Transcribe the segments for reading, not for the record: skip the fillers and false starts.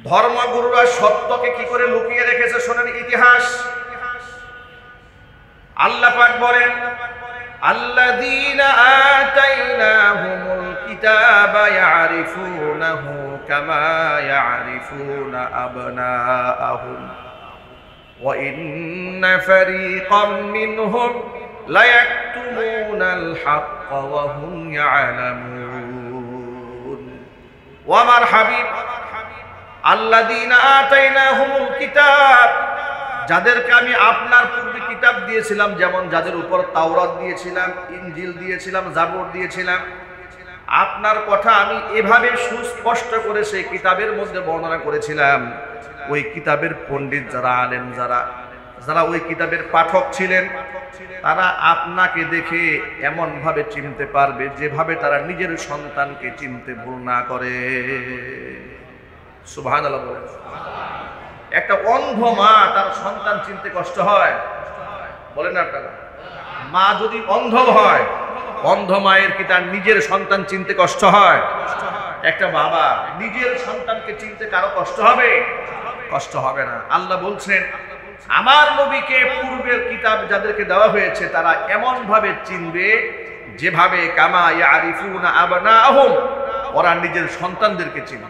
ধর্মগুরুরা সত্যকে কি করে লুকিয়ে রেখেছে শোনেন ইতিহাস। আল্লাহ পাক বলেন, আল্লাযীনা আতাইনাহুমুল কিতাবা ইয়ারিফুনাহু কামা ইয়ারিফুনা আবনাআহুম ওয়া ইন্না ফারীকাম মিনহুম লায়াকতুমুনাল হাক্কা ওয়া হুম ইয়ালামুন। ওয়া আমার হাবিব, আল্লাযীনা আতাইনাহুমুল কিতাব, যাদেরকে আমি আপনার পূর্বে কিতাব দিয়েছিলাম, যেমন যাদের উপর তাওরাত দিয়েছিলাম, ইনজিল দিয়েছিলাম, জাবুর দিয়েছিলাম, আপনার কথা আমি এভাবে সুস্পষ্ট করে সেই কিতাবের মধ্যে বর্ণনা করেছিলাম। ওই কিতাবের পণ্ডিত যারা, আলেম যারা ওই কিতাবের পাঠক ছিলেন, তারা আপনাকে দেখে এমন ভাবে চিনতে পারবে যেভাবে তারা নিজের সন্তানকে চিনতে ভুল না করে। সুবহানাল্লাহ বলেন। একটা অন্ধ মা তার সন্তান চিনতে কষ্ট হয়, বলেন আপনারা? মা যদি অন্ধ হয়, অন্ধ মায়ের কি তার নিজের সন্তান চিনতে কষ্ট হয়? একটা বাবা নিজের সন্তানকে চিনতে কারো কষ্ট হবে? কষ্ট হবে না। আল্লাহ বলছেন, আমার নবীকে পূর্বের কিতাব যাদেরকে দেওয়া হয়েছে তারা এমন ভাবে চিনবে যেভাবে কামা ইয়ারিফুনা আবনাআহুম, ওরা নিজের সন্তানদেরকে চিনে।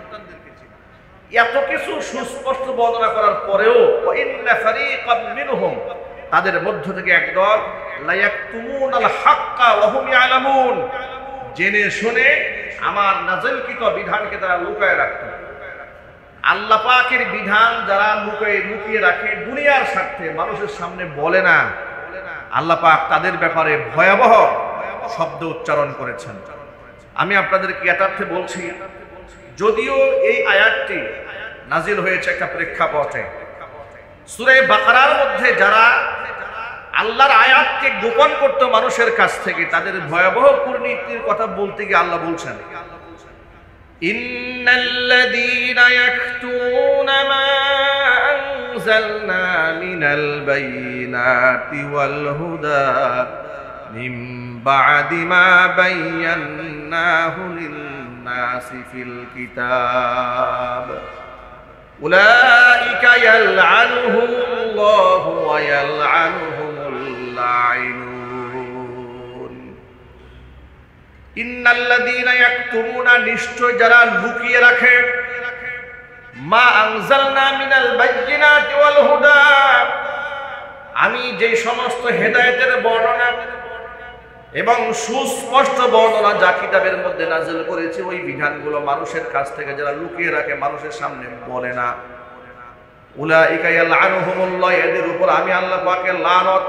এত কিছু সুস্পষ্ট বর্ণনা করার পরেও ইন্না ফারীকাম মিনহুম, তাদের মধ্য থেকে একদল লায়াকতুমুনাল হাক্কা ওয়া হুম ইয়ালামুন, জেনে শুনে আমার নাযিলকৃত বিধানকে তারা লুকায় রাখত। আল্লাহ পাকের বিধান যারা লুকিয়ে রাখে দুনিয়ার স্বার্থে, মানুষের সামনে বলে না, আল্লাহ পাক তাদের ব্যাপারে ভয়াবহ শব্দ উচ্চারণ করেছেন। আমি আপনাদেরকে যথার্থে বলছি, যদিও এই আয়াতটি নাজিল হয়েছে একটা প্রেক্ষাপটে, সূরা বাকারার মধ্যে যারা আল্লাহর আয়াতকে গোপন করত মানুষের কাছ থেকে, তাদের ভয়াবহ পরিণতির কথা বলতে গিয়ে আল্লাহ বলছেন, ইন্নাল্লাযীনা ইয়াকতুমুনা মা আনজালনা মিনাল বাইয়িনাতি ওয়াল হুদা মিন বা'দি মা বায়্যানাহু লিন-নাসি ফিল কিতাব উলাইকা ইয়ালআনুহুমুল্লাহু ওয়া ইয়ালআনুহুমুল লাঈনুন। ইন্নাল্লাযীনা ইয়াকতুমুনা, নিশ্চয় যারা লুকিয়ে রাখে, মা আনজালনা মিনাল বায়্যিনাতি ওয়াল হুদা, আমি যে সমস্ত হেদায়েতের বর্ণনা এবং সুস্পষ্ট বর্ণনা যা কিতাবের মধ্যে নাযিল করেছে, ওই বিধানগুলো মানুষের কাছ থেকে যারা লুকিয়ে রাখে, মানুষের সামনে বলে না, উলাইকা ইয়ালআনুহুমুল্লাহ, এদের উপর আমি আল্লাহ পাকের লানত,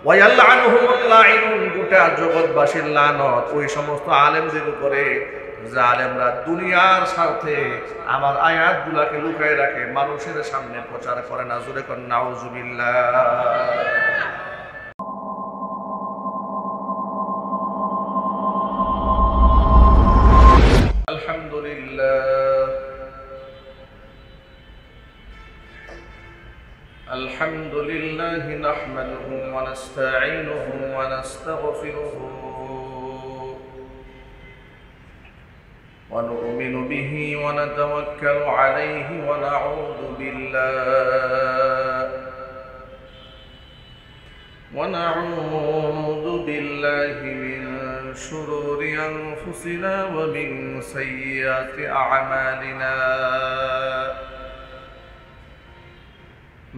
ওয়া ইয়ালআনুহুমুল লাঈনুন, গোটা জগৎবাসীর লানত ওই সমস্ত আলেমদের উপরে যে আলেমরা দুনিয়ার স্বার্থে আমার আয়াতগুলোকে লুকায় রাখে, মানুষের সামনে প্রচার করে না। জোরে কোন নাউযুবিল্লাহ। الحمد لله نحمده ونستعينه ونستغفره ونؤمن به ونتوكل عليه ونعوذ بالله من شرور أنفسنا ومن سيئات أعمالنا.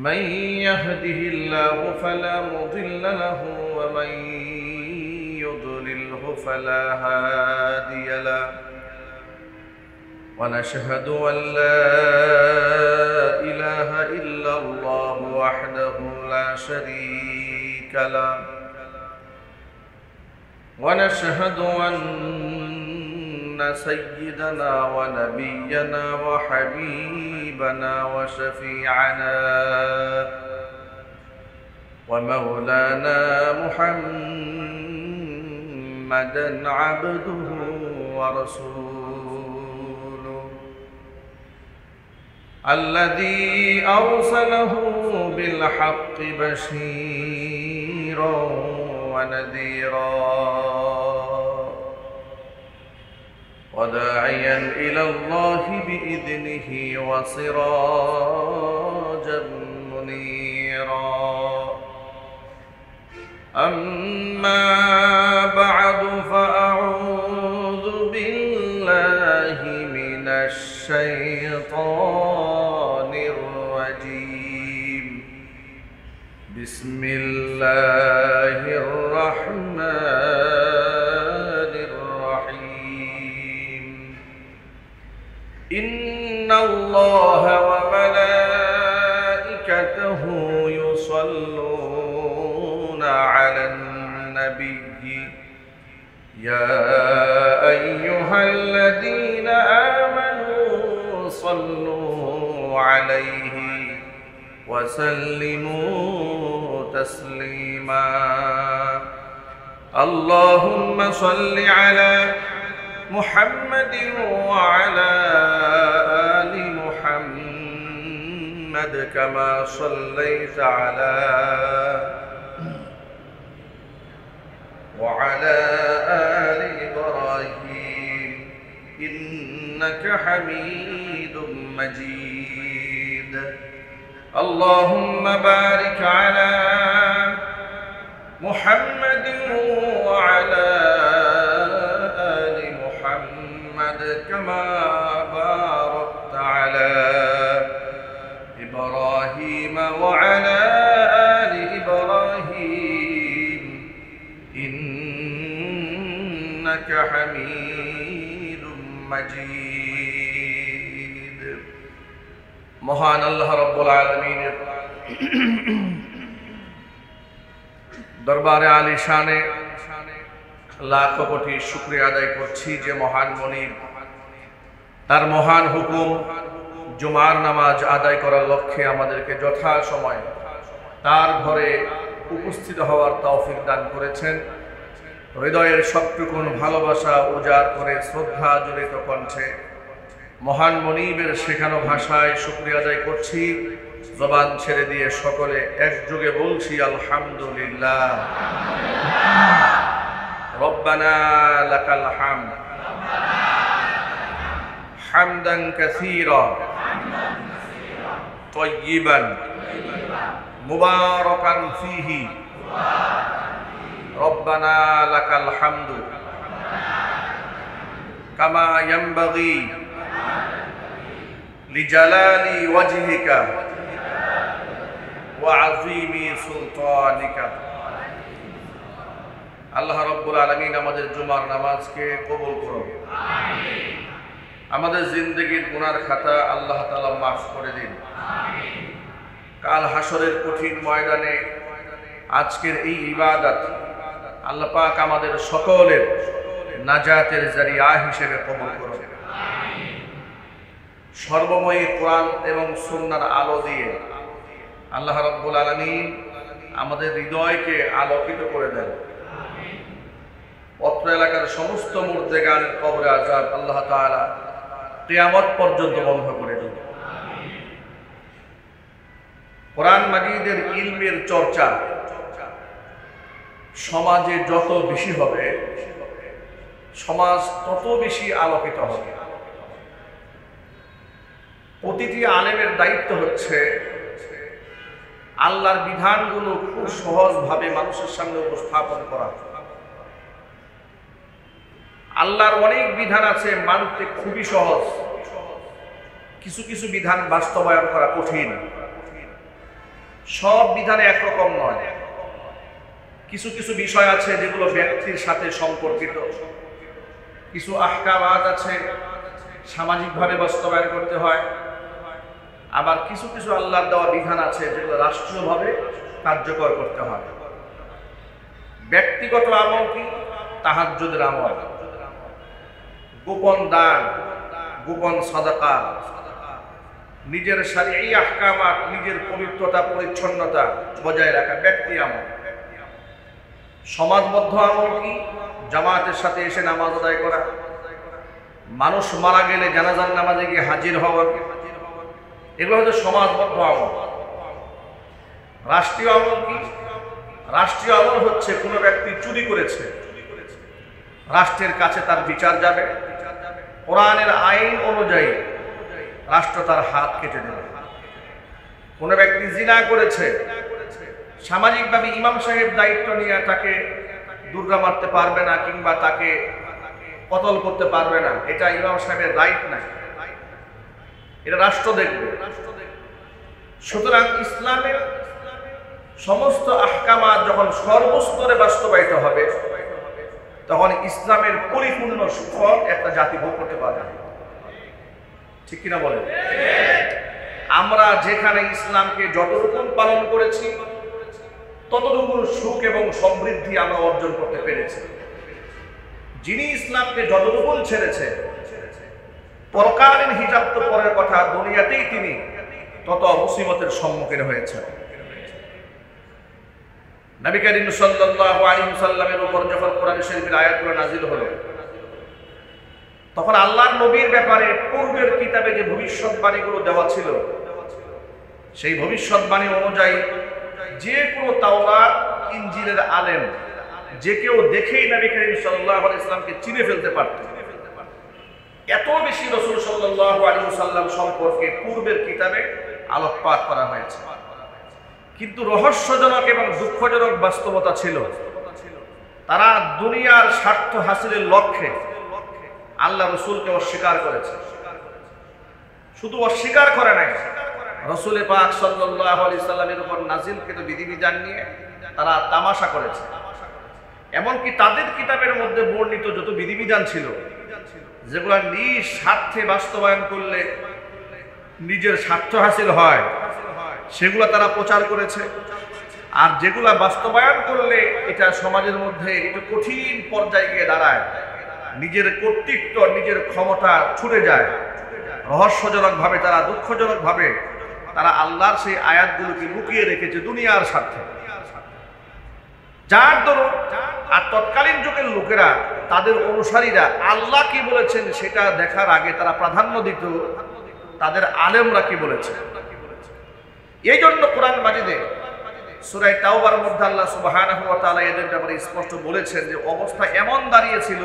من يهده الله فلا مضل له ومن يضلله فلا هادي له. ونشهد أن لا إله إلا الله وحده لا شريك له. ونشهد أن سيدنا ونبينا وحبيبنا وشفيعنا ومولانا محمدا عبده ورسوله الذي أرسله بالحق بشيرا ونذيرا وداعيا إلى الله بإذنه وسراجا منيرا أما بعد فأعوذ بالله من الشيطان الرجيم بسم الله الرحمن الرحيم إن الله وملائكته يصلون على النبي يا أيها الذين آمنوا صلوا عليه وسلموا تسليما اللهم صل على محمد وعلى آل محمد كما صليت وعلى آل إبراهيم إنك حميد مجيد اللهم بارك على محمد وعلى آل محمد كما باركت على إبراهيم وعلى آل إبراهيم إنك حميد مجيد মহান আল্লাহ রাব্বুল আলামিনের দরবারে আলিশানে লাখ কোটি শুকরিয়া আদায় করছি যে মহান মনিব তার মহান হুকুম জুমার নামাজ আদায় করার লক্ষ্যে আমাদেরকে যথাসময়ে তার ঘরে উপস্থিত হওয়ার তৌফিক দান করেছেন। হৃদয়ের সবটুকুন ভালোবাসা উজাড় করে শ্রদ্ধা জড়িত কণ্ঠে মহান মনিবের শেখানো ভাষায় শুকরিয়া আদায় করছি। জবান ছেড়ে দিয়ে সকলে একযোগে বলছি আলহামদুলিল্লাহ। রব্বানা লাকাল হামদ হামদান কাসীরা তাইয়িবান মুবারাকান ফীহি রব্বানা লাকাল হামদু কামা ইয়ানবাগী লিজালালি ওয়াজহিকা ওয়া আযীমি সুলতানিকা। আল্লাহ রাব্বুল আলামিন আমাদের জুমার নামাজকে কবুল করুন, আমিন। আমাদের জিন্দেগীর গুনার খাতা আল্লাহ তাআলা মাফ করে দিন, আমিন। কাল হাসরের কঠিন ময়দানে আজকের এই ইবাদত আল্লাহ পাক আমাদের সকলের নাজাতের জারিয়া হিসেবে কবুল করুন, আমিন। সর্বময়ী কোরআন এবং সুন্নাহর আলো দিয়ে আল্লাহ রাব্বুল আলামিন আমাদের হৃদয়কে আলোকিত করে দেন, আমিন। অত্র এলাকার সমস্ত মুর্দেগানের কবরে আযাব আল্লাহ তাআলা কিয়ামত পর্যন্ত বন্ধ করে দেন, আমিন। কোরআন মাজিদের ইলমের চর্চা সমাজে যত বেশি হবে সমাজ তত বেশি আলোকিত হবে। প্রতিটি আলেমের দায়িত্ব হচ্ছে আল্লাহর বিধানগুলো খুব সহজভাবে মানুষের সামনে উপস্থাপন করা। আল্লাহর অনেক বিধান আছে মানতে খুবই সহজ, কিছু কিছু বিধান বাস্তবায়ন করা কঠিন। সব বিধানে একরকম নয়, কিছু কিছু বিষয় আছে যেগুলো ব্যক্তির সাথে সম্পর্কিত, কিছু আহকামাত আছে সামাজিকভাবে বাস্তবায়ন করতে হয়, আবার কিছু কিছু আল্লাহর দেওয়া বিধান আছে যেগুলো রাষ্ট্রীয়ভাবে কার্যকর করতে হয়। ব্যক্তিগত আমল কি? তাহাজ্জুদের আমল, গোপন দান, গোপন সাদাকা, নিজের শারঈ আহকামাত, নিজের পবিত্রতা পরিচ্ছন্নতা বজায় রাখা ব্যক্তি আমল। সমাজবদ্ধ আমল কি? জামাতের সাথে এসে নামাজ আদায় করা, মানুষ মারা গেলে জানাজার নামাজে গিয়ে হাজির হওয়া, এগুলো হচ্ছে সমাজবদ্ধ আমল। রাষ্ট্রীয় আমল কি? রাষ্ট্রীয় আমল হচ্ছে কোনো ব্যক্তি চুরি করেছে, রাষ্ট্রের কাছে তার বিচার যাবে, কোরআনের আইন অনুযায়ী রাষ্ট্র তার হাত কেটে দেবে। কোন ব্যক্তি জিনা করেছে, সামাজিকভাবে ইমাম সাহেব দায়িত্ব নিয়ে তাকে দুর্গা মারতে পারবে না কিংবা তাকে কতল করতে পারবে না, এটা ইমাম সাহেবের রাইট নাই, এটা রাষ্ট্র দেখবে। সুতরাং ইসলামের সমস্ত আহকামাত যখন সর্বস্তরে বাস্তবায়িত হবে, তখন ইসলামের পরিপূর্ণ সুফল একটা জাতি ভোগ করতে পারবে। ঠিক কিনা বলেন? আমরা যেখানে ইসলামকে যতটুকু পালন করেছি, ততটুকু সুখ এবং সমৃদ্ধি আমরা অর্জন করতে পেরেছি। যিনি ইসলামকে যতটুকু ছেড়েছে, পরকালীন হিসাব তো পরের কথা, দুনিয়াতেই তিনি তত মুসিবতের সম্মুখীন হয়েছে। নবী করিম সাল্লাল্লাহু আলাইহি ওয়াসাল্লামের উপর যখন কোরআন শরীফের আয়াতগুলো নাযিল হলো, তখন আল্লাহর নবীর ব্যাপারে পূর্বের কিতাবে যে ভবিষ্যৎবাণীগুলো দেওয়া ছিল, সেই ভবিষ্যৎবাণী অনুযায়ী যে কোনো তাওরাত ইনজিলের আলেম যে কেউ দেখেই নবী করিম সাল্লাল্লাহু আলাইহি ওয়াসাল্লামকে চিনে ফেলতে পারত। এত বেশি রাসূল সাল্লাল্লাহু আলাইহি ওয়াসাল্লাম সম্পর্কে পূর্বের কিতাবে আলোকপাত করা হয়েছে। কিন্তু রহস্যজনক এবং দুঃখজনক বাস্তবতা ছিল, তারা দুনিয়ার স্বার্থ হাসিলের লক্ষ্যে আল্লাহ রসুলকে অস্বীকার করেছে। শুধু অস্বীকার করে নাই, রসুল পাক সাল্লাল্লাহু আলাইহি সাল্লামের উপর নাজিলকৃত বিধিবিধান নিয়ে তারা তামাশা করেছে। এমনকি তাদের কিতাবের মধ্যে বর্ণিত যত বিধিবিধান ছিল, যেগুলো নিজ স্বার্থে বাস্তবায়ন করলে নিজের স্বার্থ হাসিল হয়, সেগুলো তারা প্রচার করেছে। আর যেগুলা বাস্তবায়ন করলে এটা সমাজের মধ্যে একটু কঠিন পর্যায়ে গিয়ে দাঁড়ায়, নিজের কর্তৃত্ব, নিজের ক্ষমতা ছুটে যায়, রহস্যজনকভাবে তারা, দুঃখজনকভাবে তারা আল্লাহর সেই আয়াতগুলোকে লুকিয়ে রেখেছে দুনিয়ার স্বার্থে। যার দরুন আর তৎকালীন যুগের লোকেরা, তাদের অনুসারীরা আল্লাহ কি বলেছেন সেটা দেখার আগে তারা প্রাধান্য দিত তাদের আলেমরা কি বলেছে। এই জন্য কোরআন মাজিদে সূরা তাওবার মধ্যে আল্লাহ সুবহানাহু ওয়া তাআলা এদের ব্যাপারে স্পষ্ট বলেছেন যে অবস্থা এমন দাঁড়িয়েছিল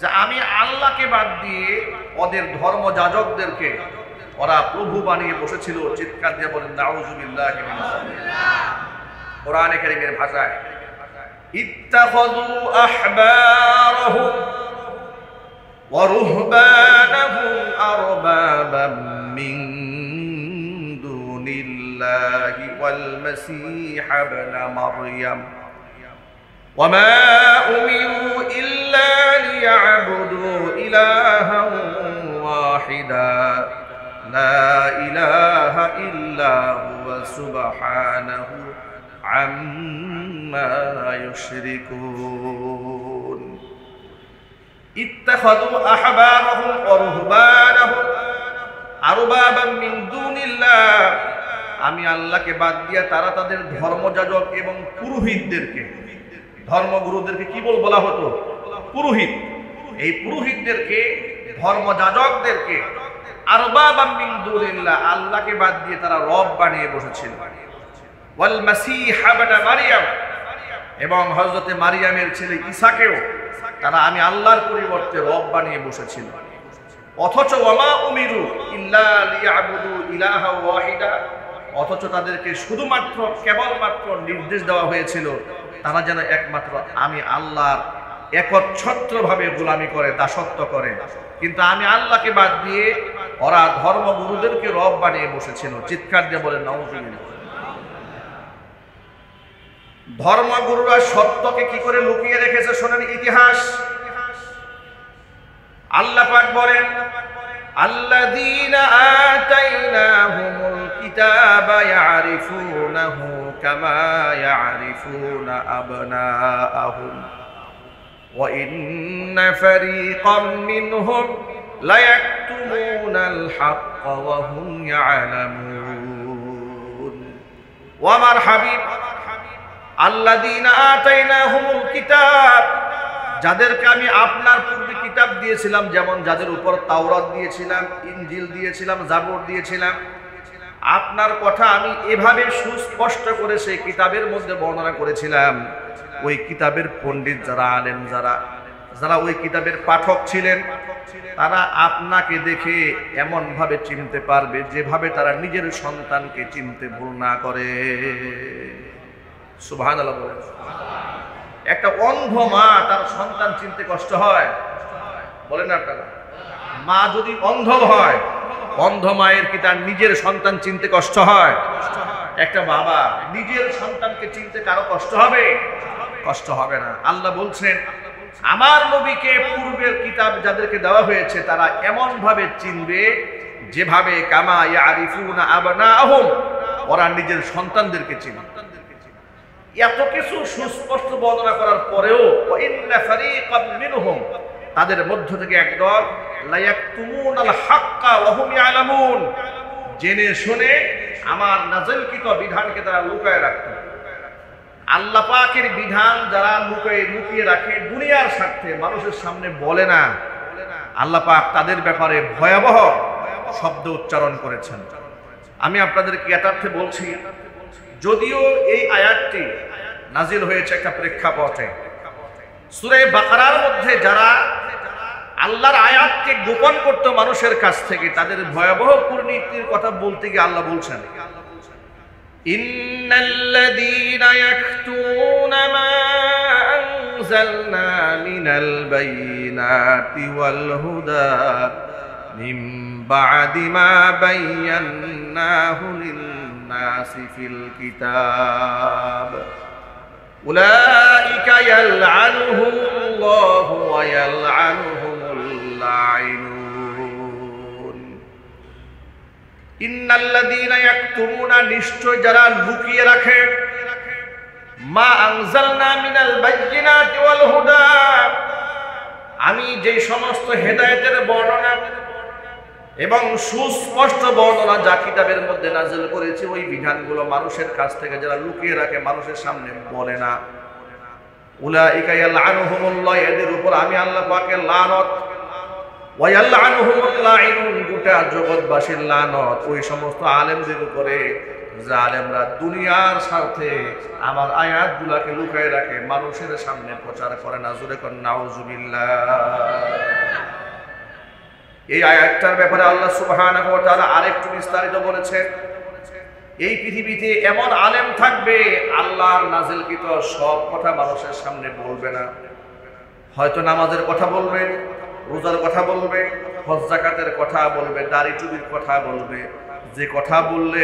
যে আমি আল্লাহকে বাদ দিয়ে ওদের ধর্মযাজকদেরকে ওরা প্রভু বানিয়ে বসেছিল। চিৎকার দিয়ে বলেন নাউযু বিল্লাহি মিনাশ শাইতানির। কোরআনে কারীমের ভাষায় ইত্তাখাযু আহবারাহুম ওয়া রুহবানাহুম আরবাবাম মিন দুনিল্লাহি ওয়াল মাসীহ ইবনে মারইয়াম ওয়া মা উমিরু ইল্লা লিয়া'বুদু ইলাহান ওয়াহিদা লা ইলাহা ইল্লা হুয়া সুবহানাহু আম্মা ইউশরিকুন। ইত্তাখাযু আহবারহুম ওয়া রুহবানাহুম আরবাবাম মিন দুনিল্লাহ, আমি আল্লাহকে বাদ দিয়ে তারা তাদের ধর্মযাজক এবং পুরোহিতদেরকে, ধর্মগুরুদেরকে কি বলা হতো? পুরোহিত। এই পুরোহিতদেরকে, ধর্মযাজকদেরকে আরবাবাম মিন দুনিল্লাহ, আল্লাহকে বাদ দিয়ে তারা রব বানিয়ে বসেছিল। ওয়াল মাসীহ ইবনে মারইয়াম, এবং হযরতে মারইয়ামের ছেলে ঈসাকেও তারা আমি আল্লাহর পরিবর্তে রব বানিয়ে বসেছিল। অথচ ওয়ামা উমিরু ইল্লা লিয়া'বুদু ইলাহা ওয়াহিদা, অথচ তাদেরকে শুধুমাত্র কেবলমাত্র নির্দেশ দেওয়া হয়েছিল তারা যেন একমাত্র আমি আল্লাহর একচ্ছত্রভাবে গোলামি করে, দাসত্ব করে। কিন্তু আমি আল্লাহকে বাদ দিয়ে ওরা ধর্মগুরুদেরকে রব বানিয়ে বসেছিল। চিৎকার দিয়ে বলেন নাউযুবিল্লাহ। ধর্মগুরুরা সত্যকে কি করে লুকিয়ে রেখেছে শোনেন ইতিহাস। আল্লাহ পাক বলেন আল্লাযীনা আতাইনাহুমুল কিতাবা ইয়ারিফুনাহু কামা ইয়ারিফুনা আবনাআহুম ওয়া ইন্না ফারীকাম মিনহুম লায়াকতুমুনাল হাক্কা ওয়া হুম ইয়ালামুন। ওয়া আমার হাবিব আল্লাযীনা আতাইনাহুমুল কিতাব, যাদেরকে আমি আপনার পূর্বে কিতাব দিয়েছিলাম, যেমন যাদের উপর তাওরাত দিয়েছিলাম, ইনজিল দিয়েছিলাম, জাবুর দিয়েছিলাম, আপনার কথা আমি এভাবে সুস্পষ্ট করে সেই কিতাবের মধ্যে বর্ণনা করেছিলাম। ওই কিতাবের পণ্ডিত যারা, আলেম যারা, যারা ওই কিতাবের পাঠক ছিলেন তারা আপনাকে দেখে এমন ভাবে চিনতে পারবে যেভাবে তারা নিজের সন্তানকে চিনতে ভুল না করে। সুবহানাল্লাহ বলেন। একটা অন্ধ মা তার সন্তান চিনতে কষ্ট হয়, বলেন না আপনারা? মা যদি অন্ধ হয়, অন্ধ মায়ের কি তার নিজের সন্তান চিনতে কষ্ট হয়? একটা বাবা নিজের সন্তানকে চিনতে কারো কষ্ট হবে? কষ্ট হবে না। আল্লাহ বলছেন আমার নবীকে পূর্বের কিতাব যাদেরকে দেওয়া হয়েছে তারা এমন ভাবে চিনবে যেভাবে কামা ইয়ারিফুনা আবনাহুম, ওরা নিজের সন্তানদেরকে চিনে। এত কিছু সুস্পষ্ট বর্ণনা করার পরেও ইন্না ফারীকাম মিনহুম, তাদের মধ্য থেকে একদল লা ইয়াকতুমুনাল হাক্কা ওয়া হুম ইয়ালামুন, জেনে শুনে আমার নাযিলকৃত বিধানকে তারা লুকায় রাখত। আল্লাহ পাকের বিধান যারা লুকিয়ে রাখে দুনিয়ার স্বার্থে, মানুষের সামনে বলে না, আল্লাহ পাক তাদের ব্যাপারে ভয়াবহ শব্দ উচ্চারণ করেছেন। আমি আপনাদেরকে যথার্থে বলছি, যদিও এই আয়াতটি নাজিল হয়েছে একটা প্রেক্ষাপটে, সূরা বাকারার মধ্যে যারা আল্লাহর আয়াতকে গোপন করত মানুষের কাছ থেকে, তাদের ভয়াবহ পরিণতির কথা বলতে গিয়ে আল্লাহ বলছেন ইন্নাল্লাযীনা ইয়াকতুমুনা মা আনজালনা মিনাল বাইয়িনাতি ওয়াল হুদা মিন বা'দি মা বায়্যানাহু লিন-নাসি ফিল কিতাব উলাইকা ইয়ালআনুহুমুল্লাহু ওয়া ইয়ালআনুহুমুল লাঈনুন। ইন্নাল্লাযীনা ইয়াকতুমুনা, নিশ্চয় যারা লুকিয়ে রাখে, মা আনজালনা মিনাল বায়্যিনাতি ওয়াল হুদা, আমি যে সমস্ত হেদায়েতের বর্ণনা এবং সুস্পষ্ট বর্ণনা যা কিতাবের মধ্যে নাযিল করেছি, ওই বিধানগুলো মানুষের কাছ থেকে যারা লুকিয়ে রাখে, মানুষের সামনে বলে না, উলাইকা ইয়ালআনুহুমুল্লাহ, এদের উপর আমি আল্লাহ পাকের লানত, ওয়া ইয়ালআনুহুমুল লাঈনুন, গোটা জগৎবাসীর লানত ওই সমস্ত আলেমদের উপরে যে আলেমরা দুনিয়ার স্বার্থে আমার আয়াতগুলোকে লুকিয়ে রাখে, মানুষের সামনে প্রচার করে না। জোরে কোন নাউযুবিল্লাহ। এই আয়াতটার ব্যাপারে আল্লাহ সুবহানাহু ওয়া তাআলা আরেকটু বিস্তারিত বলেছেন, এই পৃথিবীতে এমন আলেম থাকবে আল্লাহর নাযিলকৃত সব কথা মানুষের সামনে বলবে না, হয়তো নামাজের কথা বলবে, রোজার কথা বলবে, হজ যাকাতের কথা বলবে, দাড়ি চুরির কথা বলবে, যে কথা বললে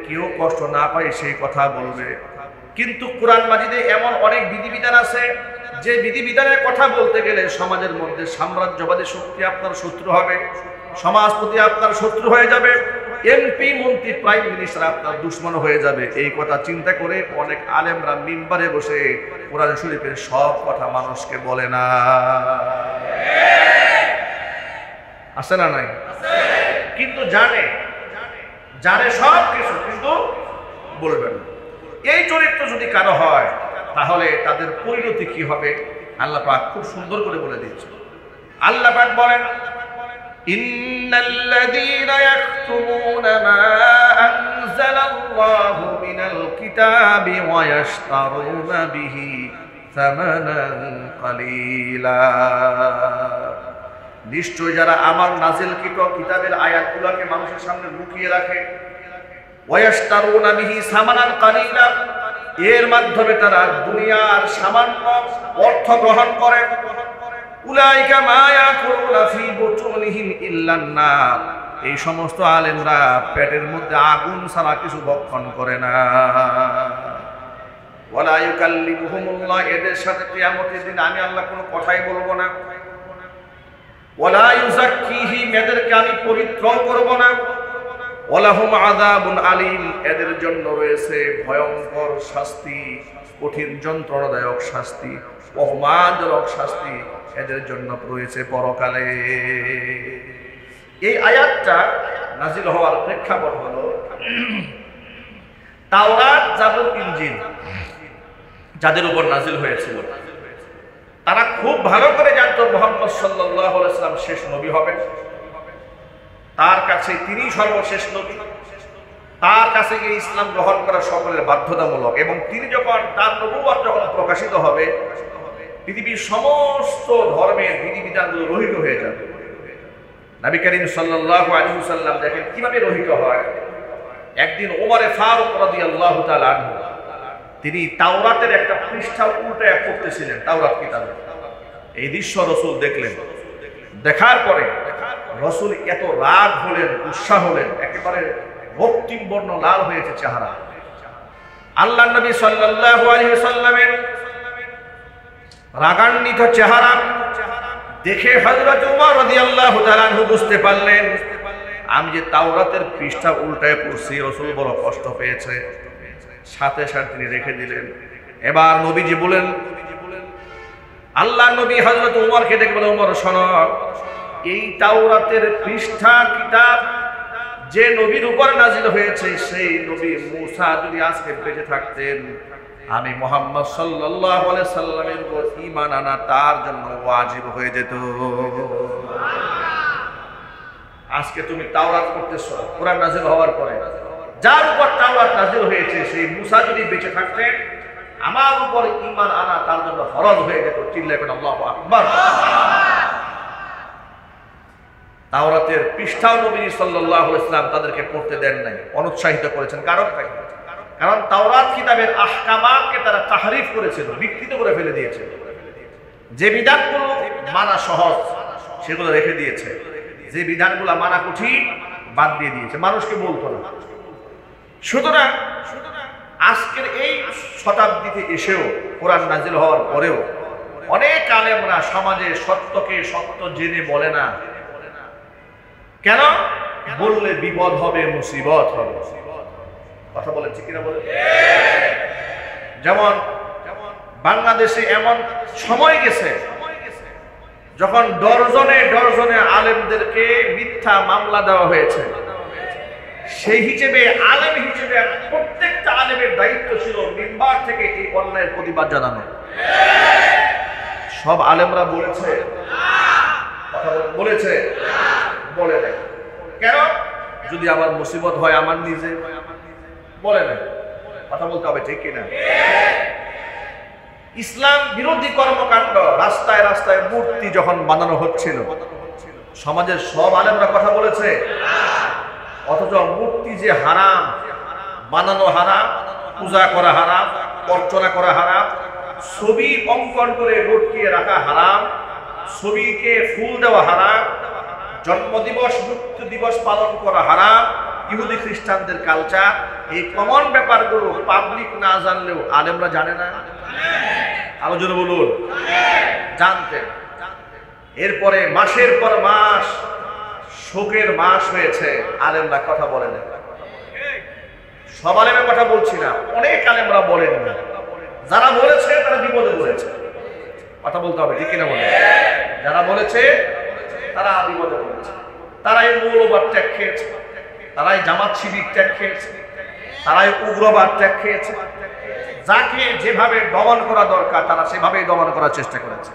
কেউ কষ্ট না পায় সেই কথা বলবে। কিন্তু কোরআন মাজিদে এমন অনেক বিধিবিধান আছে যে বিধিবিধানের কথা বলতে গেলে সমাজের মধ্যে সাম্রাজ্যবাদী শক্তি আপনার শত্রু হবে, সমাজপতি আপনার শত্রু হয়ে যাবে, এমপি মন্ত্রী প্রাইম মিনিস্টার আপনার দুশ্মন হয়ে যাবে। এই কথা চিন্তা করে অনেক আলেমরা মিম্বারে বসে কোরআন শরীফের সব কথা মানুষকে বলে না। আছে না নাই? কিন্তু জানে সব কিছু, কিন্তু বলবেন না। এই চরিত্র যদি কারো হয় তাহলে তাদের পরিণতি কি হবে আল্লাহ পাক খুব সুন্দর করে বলে দিয়েছেন। আল্লাহ পাক বলেন ইন্নাল্লাযীনা ইয়াকতুমুনা মা আনজালাল্লাহু মিনাল কিতাবি ওয়া ইয়াশতারুনা বিহি সামানান কালীলা, নিশ্চয় যারা আমার নাযিলকৃত কিতাবের আয়াতগুলোকে মানুষের সামনে লুকিয়ে রাখে, ওয়া ইয়াশতারুনা বিহি সামানান কালীলা, এর মাধ্যমে তারা দুনিয়ার সামান্য অর্থ গ্রহণ করে, উলাইকা মা ইয়াকুলুনা ফি বুতুনিহিম ইল্লান নার, এই সমস্ত আলেমরা পেটের মধ্যে আগুন ছাড়া কিছু ভক্ষণ করে না। ওয়ালা ইউকাল্লিমুহুমুল্লাহ, এদের সাথে কিয়ামতের দিন আমি আল্লাহ কোনো কথাই বলবো না। ওয়ালা ইউযাক্কিহিম, এদেরকে আমি পবিত্র করব না। ওয়ালাহুম আযাবুন আলীম, এদের জন্য রয়েছে ভয়ঙ্কর শাস্তি, কঠিন যন্ত্রণাদায়ক শাস্তি, অপমানজনক শাস্তি এদের জন্য রয়েছে পরকালে। এই আয়াতটা নাজিল হওয়ার প্রেক্ষাপট হলো তাওরাত, জাবুর, ইনজিল যাদের উপর নাজিল হয়েছিল তারা খুব ভালো করে জানতো মুহাম্মদ সাল্লাল্লাহু আলাইহি ওয়াসাল্লাম শেষ নবী হবেন, তার কাছে তিনি সর্বশেষ নবী, তার কাছে গিয়ে ইসলাম গ্রহণ করা সকলের বাধ্যতামূলক, এবং তিনি যখন তার নবুয়ত যখন প্রকাশিত হবে পৃথিবীর সমস্ত ধর্মের বিধিবিধানগুলো রহিত হয়ে যাবে। নবী করিম সাল্লাল্লাহু আলাইহি ওয়াসাল্লাম দেখেন কিভাবে রহিত হয়। একদিন ওমরে ফারুক রাদিয়াল্লাহু তাআলা আনহু তিনি তাওরাতের একটা পৃষ্ঠা উল্টায় পড়তেছিলেন, তাওরাত কিতাবে। এই দৃশ্য রাসূল দেখলেন। দেখার পরে রাসূল এত রাগ হলেন, উৎসাহ হলেন, একেবারে রক্তিম বর্ণ লাল হয়েছে চেহারা। আল্লাহর নবী সাল্লাল্লাহু আলাইহি ওয়াসাল্লামের রাগান্বিত চেহারা দেখে হযরত ওমর রাদিয়াল্লাহু তাআলা আনহু বুঝতে পারলেন আমি যে তাওরাতের পৃষ্ঠা উল্টায় পড়ছি, রাসূল বড় কষ্ট পেয়েছে। সাথে সাথে তিনি রেখে দিলেন। এবার নবীজি বলেন, আল্লাহর নবী হযরত ওমরকে ডেকে বলে, ওমর শোনো, এই তাওরাতের পৃষ্ঠা কিতাব যে নবীর উপর নাজিল হয়েছে সেই নবী মূসা যদি আজকে বেঁচে থাকতেন, আমি মুহাম্মদ সাল্লাল্লাহু আলাইহি সাল্লামের উপর ঈমান আনা তার জন্য ওয়াজিব হয়ে যেত। আজকে তুমি তাওরাত পড়তেছো, কোরআন নাজিল হওয়ার পরে যার উপর তাওরাত নাজিল হয়েছে সেই মূসা যদি বেঁচে থাকতেন, আমার উপর ঈমান আনা তার জন্য ফরজ হয়ে যেত। চিল্লাবেন আল্লাহু আকবার। তাওরাতের পৃষ্ঠা নবী সাল্লাল্লাহু আলাইহি ওয়াসাল্লাম তাদেরকে পড়তে দেন নাই, অনুৎসাহিত করেছেন। কারণ তাওরাত কিতাবের আহকামাতকে তারা তাহরিফ করেছিল, বিকৃত করে ফেলে দিয়েছে। যে বিধানগুলো মানা সহজ সেগুলো রেখে দিয়েছে, যে বিধানগুলো মানা কঠিন বাদ দিয়ে দিয়েছে, মানুষকে বলতো না। সুতরাং আজকের এই শতাব্দীতে এসেও কোরআন নাজিল হওয়ার পরেও অনেক আলেমরা সমাজে সত্যকে সত্য জেনে বলে না। কেন? বললে বিপদ হবে, মুসিবত হবে। কথা বলেন ঠিক কিনা বলেন? যেমন বাংলাদেশে এমন সময় গেছে যখন ডজনে ডজনে আলেমদেরকে মিথ্যা মামলা দেওয়া হয়েছে। সেই হিসেবে আলেম হিসেবে প্রত্যেকটা আলেমের দায়িত্ব ছিল মিম্বার থেকে এই অন্যায়ের প্রতিবাদ জানানো। সব আলেমরা বলেছে? বলেছে? বলে নাই। কেন? যদি আমার মুসিবত হয় আমার নিজে, বলে নাই। কথা বলতে হবে ঠিক কিনা? ইসলাম বিরোধী কর্মকাণ্ড, রাস্তায় রাস্তায় মূর্তি যখন বানানো হচ্ছিল, সমাজের সব আলেমরা কথা বলেছে? অথচ মূর্তি যে হারাম, বানানো হারাম, পূজা করা হারাম, অর্চনা করা হারাম, ছবি অঙ্কন করে লটকিয়ে রাখা হারাম, ছবিকে ফুল দেওয়া হারাম, জন্মদিবস মৃত্যু দিবস পালন করা হারাম, ইহুদি খ্রিস্টানদের কালচার। এই কমন ব্যাপারগুলো পাবলিক না জানলেও আলেমরা জানে না? আলোচনা বলুন, জানতেন। এরপরে মাসের পর মাস শোকের মাস হয়েছে, আলেমরা কথা বলেন। সব আলেমের কথা বলছি না, অনেক আলেমরা বলেন না। যারা বলেছে তারা বিপদে পড়েছে। কথা বলতে হবে ঠিক কিনা বলে? যারা বলেছে তারা বিপদে পড়েছে। তারাই মৌলবাদ ত্যাগ খেয়েছে, তারাই জামাত শিবির ত্যাগ খেয়েছে, তারাই উগ্রবাদ ত্যাগ খেয়েছে। যাকে যেভাবে দমন করা দরকার তারা সেভাবেই দমন করার চেষ্টা করেছে।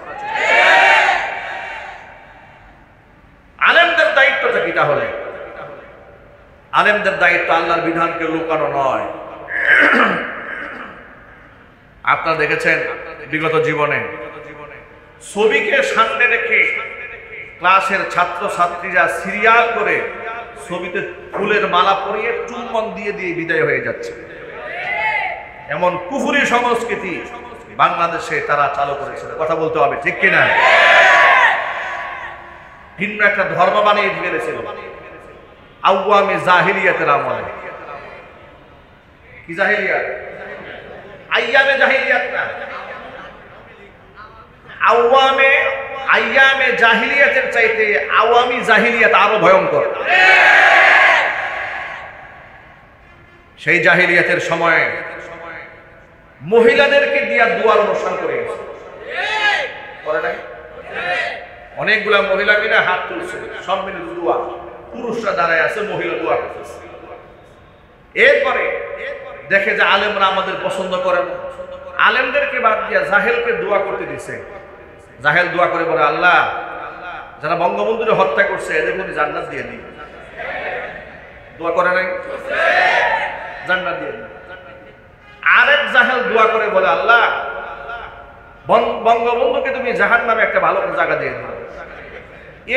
আলেমদের দায়িত্বটা কি তাহলে? আলেমদের দায়িত্ব আল্লাহর বিধানকে লুকানো নয়। আপনারা দেখেছেন বিগত জীবনে ছবিকে সামনে রেখে ক্লাসের ছাত্র ছাত্রীরা সিরিয়াল করে ছবিতে ফুলের মালা পরিয়ে চুম্বন দিয়ে দিয়ে বিদায় হয়ে যাচ্ছে। এমন কুফরি সংস্কৃতি বাংলাদেশে তারা চালু করেছিল। কথা বলতে হবে ঠিক কিনা? ভিন্ন একটা ধর্ম বানিয়ে ফেলেছিল আওয়ামে জাহিলিয়াতের আমলে। কি জাহিলিয়াত? আইয়ামে জাহিলিয়াত না, আইয়ামে জাহিলিয়াতের চাইতে আওয়ামী জাহিলিয়াত আরো ভয়ঙ্কর। সেই জাহিলিয়াতের সময় মহিলাদেরকে দিয়া দোয়ার অনুষ্ঠান করে গেছে। অনেকগুলা মহিলা মিলে হাত তুলছে, সব মিলে দোয়া, পুরুষরা দাঁড়ায় আছে, মহিলা দোয়া করতেছে। এরপরে দেখে যে আলেমরা আমাদের পছন্দ করে না, আলেমদেরকে বাদ দিয়া জাহেলকে দোয়া করতে দিছে। জাহেল দোয়া করে বলে, আল্লাহ যারা বঙ্গবন্ধুকে হত্যা করছে এদের মধ্যে জান্নাত দিয়ে দিই। দোয়া করে নাই? জান্নাত দিয়ে দিই। আরেক জাহেল দোয়া করে বলে, আল্লাহ বঙ্গবন্ধুকে তুমি জাহান্নামে একটা ভালো জায়গা দিয়ে দিও।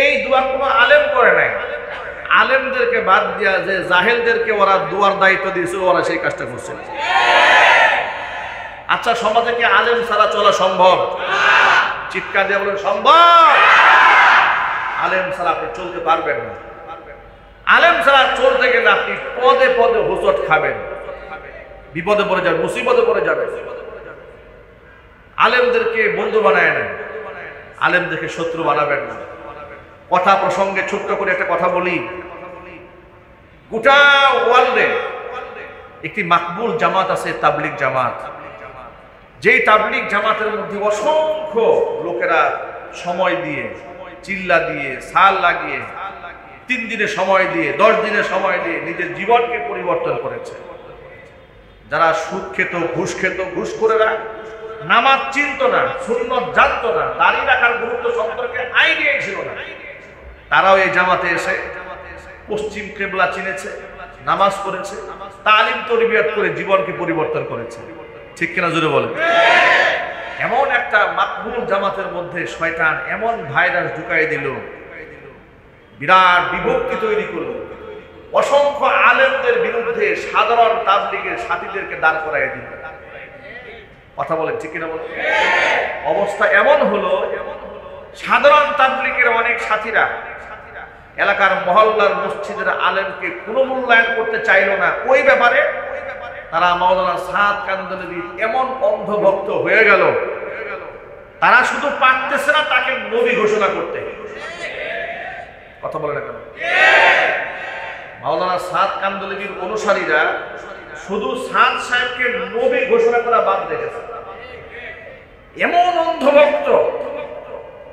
এই দোয়া কোনো আলেম করে নাই, আলেমদেরকে বাদ দিয়া যে জাহেলদেরকে ওরা দুয়ার দায়িত্ব দিয়েছে ওরা সেই কাজটা করছে। আচ্ছা, সমাজে কি আলেম ছাড়া চলা সম্ভব? চিৎকার দিয়ে বলেন সম্ভব। আলেম ছাড়া আপনি চলতে পারবেন না। আলেম ছাড়া চলতে গেলে আপনি পদে পদে হোঁচট খাবেন, বিপদে পড়ে যাবেন, মুসিবতে পড়ে যাবেন। আলেমদেরকে বন্ধু বানায় না, আলেমদেরকে শত্রু বানাবেন না। কথা প্রসঙ্গে ছোট্ট করে একটা কথা বলি, গোটা ওয়ার্ল্ডে একটি মাকবুল জামাত আছে, তাবলিগ জামাত। যেই তাবলিগ জামাতের মধ্যে অসংখ্য লোকেরা সময় দিয়ে, চিল্লা দিয়ে, সাল লাগিয়ে, 3 দিনের সময় দিয়ে, 10 দিনের সময় দিয়ে নিজের জীবনকে পরিবর্তন করেছে। যারা সুদ খেত, ঘুষ খেত, ঘুষখোরেরা নামাজ চিনত না, সুন্নত জানতো না, দাঁড়িয়ে রাখার গুরুত্ব সম্পর্কে আইডিয়াই ছিল না, তারাও এই জামাতে এসে পশ্চিম কিবলা চিনেছে, নামাজ পড়েছে, তালিম তরবিয়ত করে জীবনকে পরিবর্তন করেছে। ঠিক কিনা জোরে বলেন? এমন একটা মাকবুল জামাতের মধ্যে শয়তান এমন ভাইরাস ঢুকাই দিল, বিরাট বিভক্তি তৈরি করল, অসংখ্য আলেমদের বিরুদ্ধে সাধারণ তাবলিগের সাথীদেরকে দাঁড় করাই দিল। কথা বলেন ঠিক কিনা বলেন? অবস্থা এমন হলো, সাধারণ তাবলিগের অনেক সাথীরা এলাকার মহল্লার মসজিদের আলেমকে কোনো মূল্যায়ন করতে চাইল না। ওই ব্যাপারে তারা মাওলানা সাদ কান্দলভী এমন অন্ধভক্ত হয়ে গেল, তারা শুধু পারতেছে না তাকে নবী ঘোষণা করতে। কথা বলে না কেন? মাওলানা সাদ কান্দলভীর অনুসারীরা শুধু সাদ সাহেবকে নবী ঘোষণা করা বাদ রেখেছে। এমন অন্ধভক্ত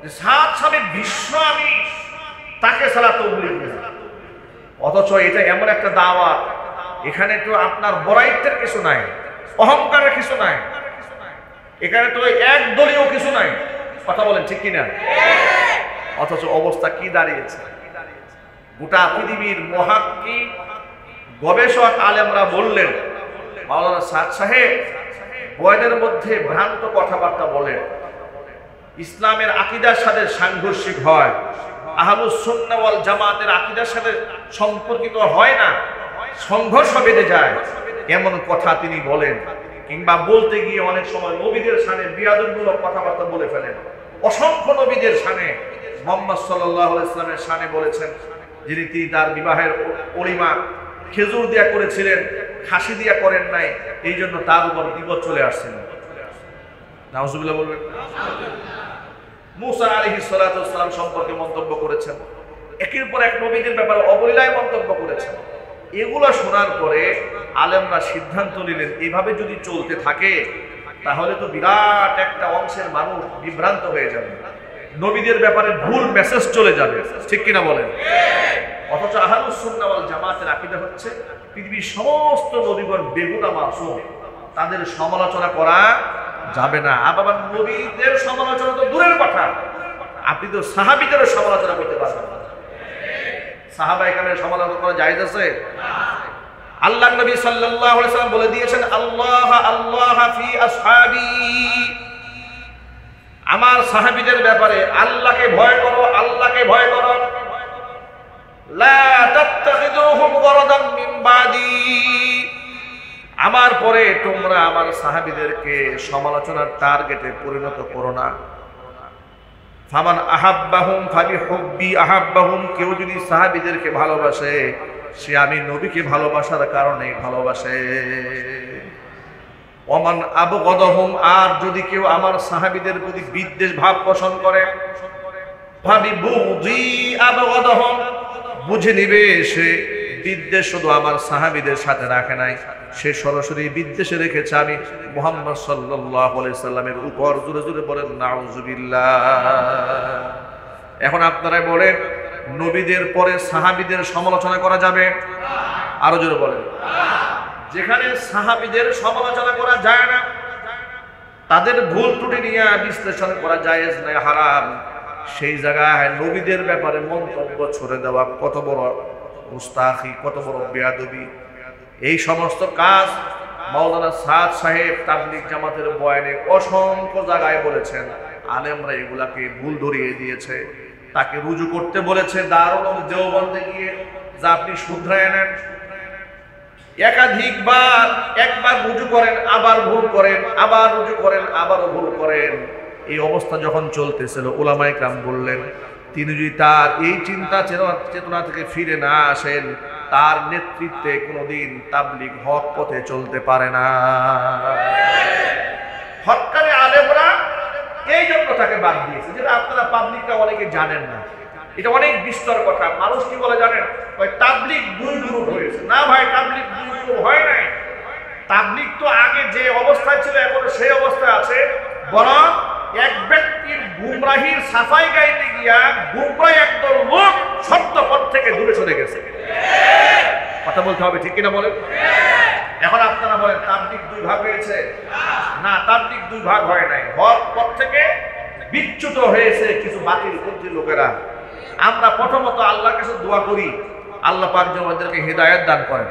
যে সাদ সাহেব বিশ্ব, আমি তাকে ছাড়া তবলিগ না। অথচ এটা এমন একটা দাওয়াত, এখানে তো আপনার বড়াইতের কিছু নাই, অহংকারের কিছু নাই, এখানে তো একদলীয় কিছু নাই। কথা বলেন ঠিক কিনা? অথচ অবস্থা কি দাঁড়িয়েছে, গোটা পৃথিবীর মুহাক্কিক গবেষক আলেমরা বললেন, মাওলানা সাদ সাহেব বয়ানের মধ্যে ভ্রান্ত কথাবার্তা বলেন, ইসলামের আকীদার সাথে সাংঘর্ষিক হয়, আহলুস সুন্নাহ ওয়াল জামাতের আকীদার সাথে সম্পর্কিত হয় না, সংঘর্ষ বেঁধে যায়, এমন কথা তিনি বলেন। কিংবা বলতে গিয়ে অনেক সময় নবীদের শানে বিয়াদবমূলক কথাবার্তা বলে ফেলেন। অসংখ্য নবীদের শানে, মুহাম্মদ সাল্লাল্লাহু আলাইহি ওয়াসাল্লামের শানে বলেছেন, যিনি তিনি তার বিবাহের ওলিমা খেজুর দিয়া করেছিলেন, খাসি দিয়া করেন নাই, এই জন্য তার উপর বিপদ চলে আসছিল। নাউজুবিল্লাহ বলবেন। মুসা আলাইহিস সালাতু ওয়াস সালাম সম্পর্কে মন্তব্য করেছেন, একের পর এক নবীদের ব্যাপারে অবলীলায় মন্তব্য করেছেন। এগুলো শোনার পরে আলেমরা সিদ্ধান্ত নিলেন, এইভাবে যদি চলতে থাকে তাহলে তো বিরাট একটা অংশের মানুষ বিভ্রান্ত হয়ে যাবে, নবীদের ব্যাপারে ভুল মেসেজ চলে যাবে। ঠিক কিনা বলেন? অথচ আহলুস সুন্নাহ ওয়াল জামাতের আকীদা হচ্ছে পৃথিবীর সমস্ত নবীগণ বেগুনা মাসুম, তাদের সমালোচনা করা যাবে না। আবার নবীদের সমালোচনা তো দূরের কথা, আপনি তো সাহাবীদের সমালোচনা করতে পারবেন না। সাহাবা ইকরামের সমালোচনা করা জায়েজ আছে? আল্লাহ নবী সাল্লাল্লাহু আলাইহি ওয়াসাল্লাম বলে দিয়েছেন, আল্লাহ আল্লাহ ফি আসহাবি, আমার সাহাবীদের ব্যাপারে আল্লাহকে ভয় করো, আল্লাহকে ভয় করো। লা তাত্তাখিযুহুম গরাদাম মিন বাদি, আমার পরে তোমরা আমার সাহাবীদেরকে সমালোচনার টার্গেটে পরিণত করো না। ফামান আহাব্বাহুম ফাবিহুব্বি আহাব্বাহুম, কেউ যদি সাহাবীদেরকে ভালোবাসে সে আমি নবীকে ভালোবাসার কারণে ভালোবাসে। ওমান আবগাদাহুম, আর যদি কেউ আমার সাহাবীদের প্রতি বিদ্বেষ ভাব পোষণ করে, ফাবিবুগদি আবগাদাহুম, বুঝে নিবে সে বিদ্বেষ শুধু আমার সাহাবীদের সাথে রাখে নাই, সে সরাসরি বিদ্বেষে রেখেছে আমি মুহাম্মদ সাল্লাল্লাহু আলাইহি সাল্লামের উপর। জোরে জোরে বলেন নাউজুবিল্লাহ। এখন আপনারা বলেন, নবীদের পরে সাহাবীদের সমালোচনা করা যাবে? আরো জোরে বলেন। যেখানে সাহাবীদের সমালোচনা করা যায় না, তাদের ভুল ত্রুটি নিয়ে বিশ্লেষণ করা জায়েজ নয়, হারাম, সেই জায়গায় নবীদের ব্যাপারে মন্তব্য ছড়ে দেওয়া কত বড় মুস্তাখি, কত বড় বেয়াদবি। এই সমস্ত কাজ মাওলানা সাদ সাহেব তাবলীগ জামাতের বয়ানে অসংখ্য জায়গায় বলেছেন, আলেমরা এগুলাকে ভুল ধরিয়ে দিয়েছে, তাকে রুজু করতে বলেছে দারুল দেওবন্দে গিয়ে, যা আপনি শুধরায় নেন। একাধিকবার, একবার রুজু করেন আবার ভুল করেন, আবার রুজু করেন আবারও ভুল করেন। এই অবস্থা যখন চলতেছিল, উলামায়ে কেরাম বললেন তিনি যদি তার এই চিন্তা চেতনা থেকে ফিরে না আসেন, তার নেতৃত্বে কোনোদিন তাবলীগ হক পথে চলতে পারে না। হক্কানি আলেমরা এই জন্য তাকে বাদ দিয়েছে, যেটা আপনারা পাবলিকরা অনেকে জানেন না। এটা অনেক বিস্তর কথা। মানুষ কি বলে জানেন, ওই তাবলীগ দুই গ্রুপ হয়েছে। না ভাই, তাবলীগ দুই গ্রুপ হয় নাই। তাবলীগ তো আগে যে অবস্থায় ছিল এখন সেই অবস্থায় আছে, বরং এক ব্যক্তির গুমরাহির সাফাই গাইতে গিয়া গুমরাহ একদল লোক সত্য পথ থেকে দূরে সরে গেছে। কথা বলতে হবে, ঠিক কিনা বলেন? এখন আপনারা বলেন তাবলীগ দুই ভাগ হয়েছে? না, তাবলীগ দুই ভাগ হয় নাই। হক পথ থেকে বিচ্যুত হয়েছে কিছু বাতিল পন্থী লোকেরা। আমরা প্রথমত আল্লাহর কাছে দোয়া করি, আল্লাহ পাক যেন আমাদেরকে হেদায়েত দান করেন।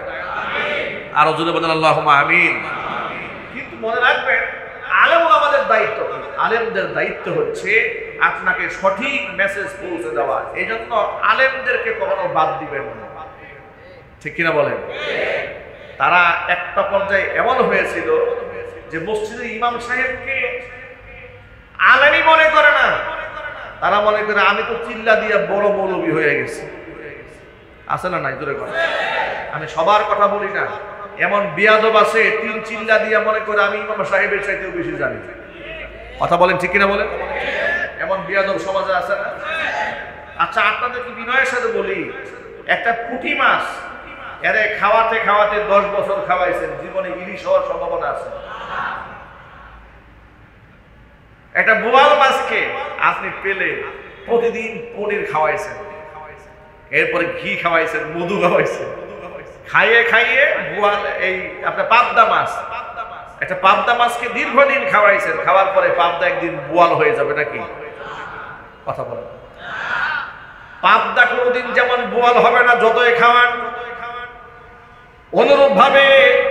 আরো জোরে বলেন আল্লাহুম্মা আমিন। কিন্তু মনে রাখবেন, আলেম আমাদের দায়িত্ব, আলেমদের দায়িত্ব হচ্ছে আপনাকে সঠিক মেসেজ পৌঁছে দেওয়া। এই জন্য আলেমদেরকে কখনো বাদ দিবেন না, ঠিক কিনা বলেন? তারা একটা পর্যায়ে এমন হয়েছিল যে মসজিদের ইমাম সাহেবকে আলেমই মনে করে না, তারা মনে করে আমি তো চিল্লা দিয়া বড় মৌলবী হয়ে গেছি। আছে না নাই? জোরে কথা। আমি সবার কথা বলি না, এমন বিয়াদব আছে তিন চিল্লা দিয়া মনে করে আমি ইমাম সাহেবের চাইতেও বেশি জানি। কথা বলেন, ঠিক কিনা বলেন? এমন বিয়াদব সমাজে আছে না? আচ্ছা, আপনাদের কি বিনয়ের সাথে বলি, একটা পুঁটি মাছ এরে খাওয়াতে খাওয়াতে 10 বছর খাওয়াইছেন, জীবনে ইলিশ হওয়ার সম্ভাবনা আছে? একটা বোয়াল মাছকে আপনি পেলে প্রতিদিন পনির খাওয়াইছেন, এরপরে ঘি খাওয়াইছেন, মধু খাওয়াইছেন, খাইয়ে খাইয়ে বোয়াল এই আপনার পাবদা মাছ, একটা পাবদা মাছকে দীর্ঘদিন খাওয়াইছেন, খাওয়ার পরে পাবদা একদিন বোয়াল হয়ে যাবে নাকি? কথা বলেন। পাবদা কোনোদিন যেমন বোয়াল হবে না যতই খাওয়ান, অনুরূপ ভাবে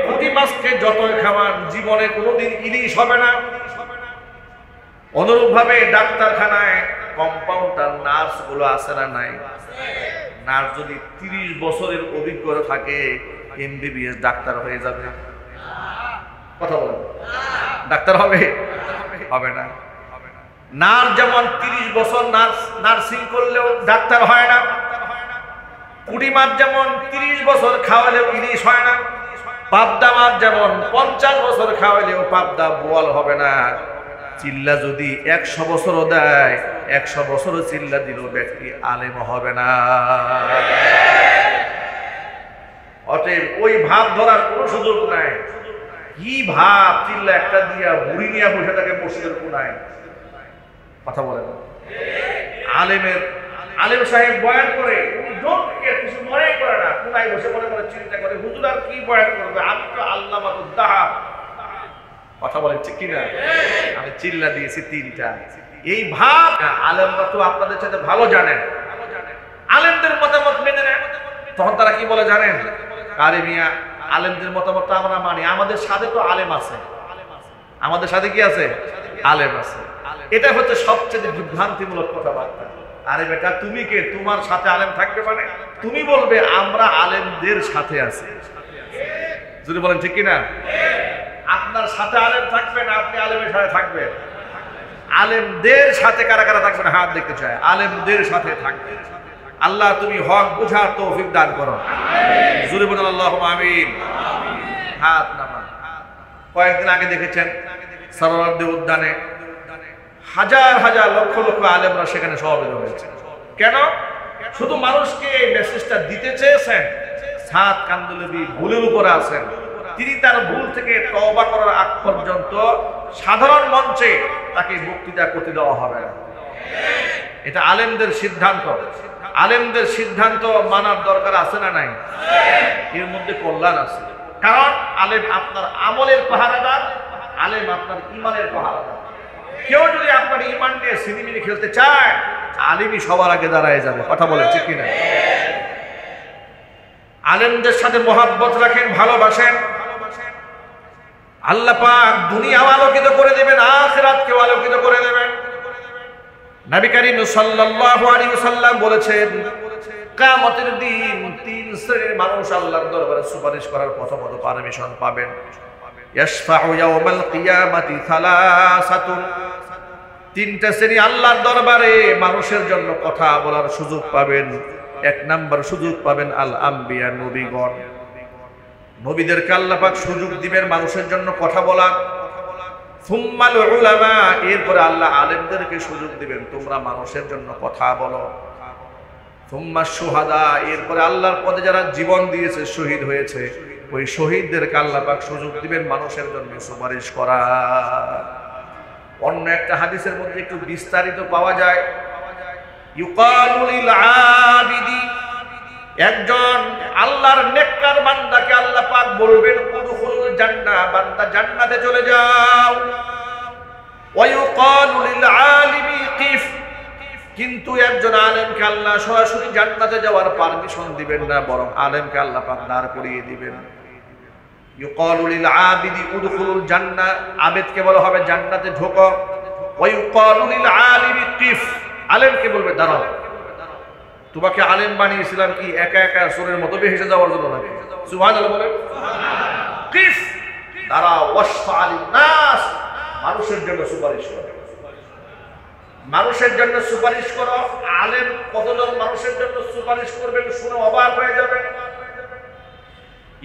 পুঁটি মাছকে যতই খাওয়ান জীবনে কোনোদিন ইলিশ হবে না। অনুরূপ ভাবে ডাক্তারখানায় কম্পাউন্ডার নার্স গুলো আছে না নাই? নার্স যদি 30 বছরের অভিজ্ঞতা থাকে এমবিবিএস ডাক্তার হয়ে যাবে? কথা বলেন, ডাক্তার হবে? হবে না। নার্স যেমন 30 বছর নার্সিং করলেও ডাক্তার হয় না, পুঁটি মাছ যেমন 30 বছর খাওয়ালেও ইলিশ হয় না, পাবদা মাছ যেমন 50 বছর খাওয়ালেও পাবদা বোয়াল হবে না। চিল্লা যদি 100 বছরও দেয়, 100 বছরও চিল্লা দিল ব্যক্তি আলেম হবে না। অতএব ওই ভাব ধরার কোনো সুযোগ নাই। কি ভাব, চিল্লা একটা দিয়া বুড়ি নিয়ে বসে থাকে মসজিদের কোনায়। কথা বলেন। আলেম সাহেব বয়ান করে, উনি জোরকে কিছু মনে করে না, কোনায় বসে মনে করে চিন্তা করে হুজুর আর কি বয়ান করবে, আমি তো আল্লামাতুদ্দাহা। কথা বলেন, ঠিক কিনা? আমি চিল্লা দিয়েছি 3টা। এই ভাব আলেমরা তো আপনাদের সাথে ভালো জানেন, আলেমদের মতামত মেনে নেন। তখন তারা কি বলে জানেন? আরে মিয়া, আলেমদের মতামত আমরা মানি, আমাদের সাথে তো আলেম আছে। আমাদের সাথে কি আছে? আলেম আছে। এটা হচ্ছে সবচেয়ে বিভ্রান্তিমূলক কথাবার্তা। আরে বেটা, তুমি কে? তোমার সাথে আলেম থাকবে মানে? তুমি বলবে আমরা আলেমদের সাথে আছি। যদি বলেন, ঠিক কিনা? আপনার সাথে আলেম থাকবে না, আপনি আলেমের সাথে থাকবেন। আলেমদের সাথে কারা কারা থাকবেন হাত দেখতে চায়? আলেমদের সাথে থাকবে। আল্লাহ তুমি হক বুঝার তৌফিক দান করো। জোরে বলেন আল্লাহুম্মা আমিন। হাত নামান। কয়েকদিন আগে দেখেছেন সরোয়ার্দী উদ্যানে হাজার হাজার লক্ষ লক্ষ আলেমরা সেখানে সমাবেত হয়েছে। কেন? শুধু মানুষকে এই মেসেজটা দিতে চেয়েছেন, সাদ কান্দুলবি ভুলের উপরে আছেন, তিনি তার ভুল থেকে তওবা করার আগ পর্যন্ত সাধারণ মঞ্চে তাকে বক্তৃতা করতে দেওয়া হবে না। এটা আলেমদের সিদ্ধান্ত। আলেমদের সিদ্ধান্ত মানার দরকার আছে না নাই? এর মধ্যে কল্যাণ আছে। কারণ আলেম আপনার আমলের পাহারাদার, আলেম আপনার ইমানের পাহারাদার। কেউ যদি আপনার ইমান নিয়ে সিনেমিনি খেলতে চায়, আলেমই সবার আগে দাঁড়ায় যাবে। কথা বলেন, ঠিক কিনা? আলেমদের সাথে মহাব্বত রাখেন, ভালোবাসেন। আল্লাহ পাক দুনিয়াও আলোকিত করে দেবেন, আখিরাতকেও আলোকিত করে দেবেন। নবী করিম সাল্লাল্লাহু আলাইহি ওয়াসাল্লাম বলেছেন, কিয়ামতের দিন তিন শ্রেণীর মানুষ আল্লাহর দরবারে সুপারিশ করার প্রথমত পারমিশন পাবেন। ইয়াশফাউ ইয়াওমাল কিয়ামাতি সালাসাতুন, তিনটা শ্রেণী আল্লাহর দরবারে মানুষের জন্য কথা বলার সুযোগ পাবেন। এক নাম্বার সুযোগ পাবেন আল আম্বিয়া, নবীগণ। নবীদেরকে আল্লাহ পাক সুযোগ দিবেন মানুষের জন্য কথা বলার। সুম্মাল উলামা, এরপরে আল্লাহ আলেমদেরকে সুযোগ দিবেন তোমরা মানুষের জন্য কথা বলো। সুম্মা শুহাদা, এরপরে আল্লাহর পথে যারা জীবন দিয়েছে, শহীদ হয়েছে, ওই শহীদদেরকে আল্লাহ পাক সুযোগ দিবেন মানুষের জন্য সুপারিশ করা। অন্য একটা হাদিসের মধ্যে একটু বিস্তারিত পাওয়া যায়, ইউকালু লিল আবিদি, একজন আল্লাহর নেককার বান্দাকে আল্লাহ পাক বলবেন উদখুলুল জান্নাহ, বান্দা জান্নাতে চলে যাও। ওয়া ইউকালু লিল আলিমি কিফ, কিন্তু একজন আলেমকে আল্লাহ সরাসরি জান্নাতে যাওয়ার পারমিশন দিবেন না, বরং আলেমকে আল্লাহ পাক দাঁড় করিয়ে দিবেন। ইউকালু লিল আবিদি উদখুলুল জান্নাহ, আবেদকে বলা হবে জান্নাতে ঢোকো। ওয়া ইউকালু লিল আলিমি কিফ, আলেমকে বলবে দাঁড়াও। তোমাকে আলেম বানিয়েছিলাম কি একা একা সুরের মতো ভেসে যাওয়ার জন্য নাকি? সুবহানাল্লাহ বলে। কিফ, দাঁড়াও। ওয়াশফা লিন নাস, মানুষের জন্য সুপারিশ করো, মানুষের জন্য সুপারিশ করো। আলেম কতজন মানুষের জন্য সুপারিশ করবেন শুনে অবাক হয়ে যাবেন।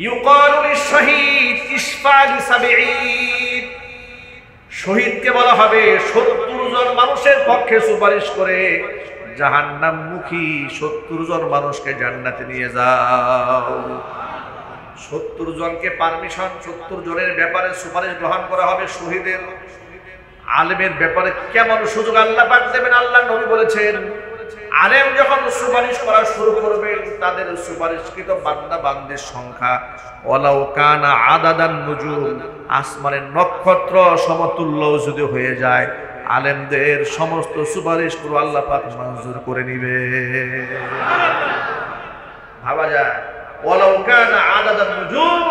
ইউকালু লিশ-শাহীদ ইশফা লি-৭০, শহীদকে বলা হবে ৭০ জন মানুষের পক্ষে সুপারিশ করে জাহান্নামমুখী ৭০ জন মানুষকে জান্নাতে নিয়ে যাও। ৭০ জনকে পারমিশন, ৭০ জনের ব্যাপারে সুপারিশ গ্রহণ করা হবে শহীদের। আলেমের ব্যাপারে কেমন সুযোগ আল্লাহ পাক দেবেন? আল্লাহ নবী বলেছেন, আলেম যখন সুপারিশ করা শুরু করবেন, তাদের সুপারিশকৃত বান্দা বান্দির সংখ্যা ওয়ালাউ কানা আদাদান নুজুম, আসমানের নক্ষত্র সমতুল্য যদি হয়ে যায়, আলেমদের সমস্ত সুপারিশ করে আল্লাহ পাক মঞ্জুর করে নিবে। ভাবা যায়, ওয়ালাউ কানা আদাদান নুজুম,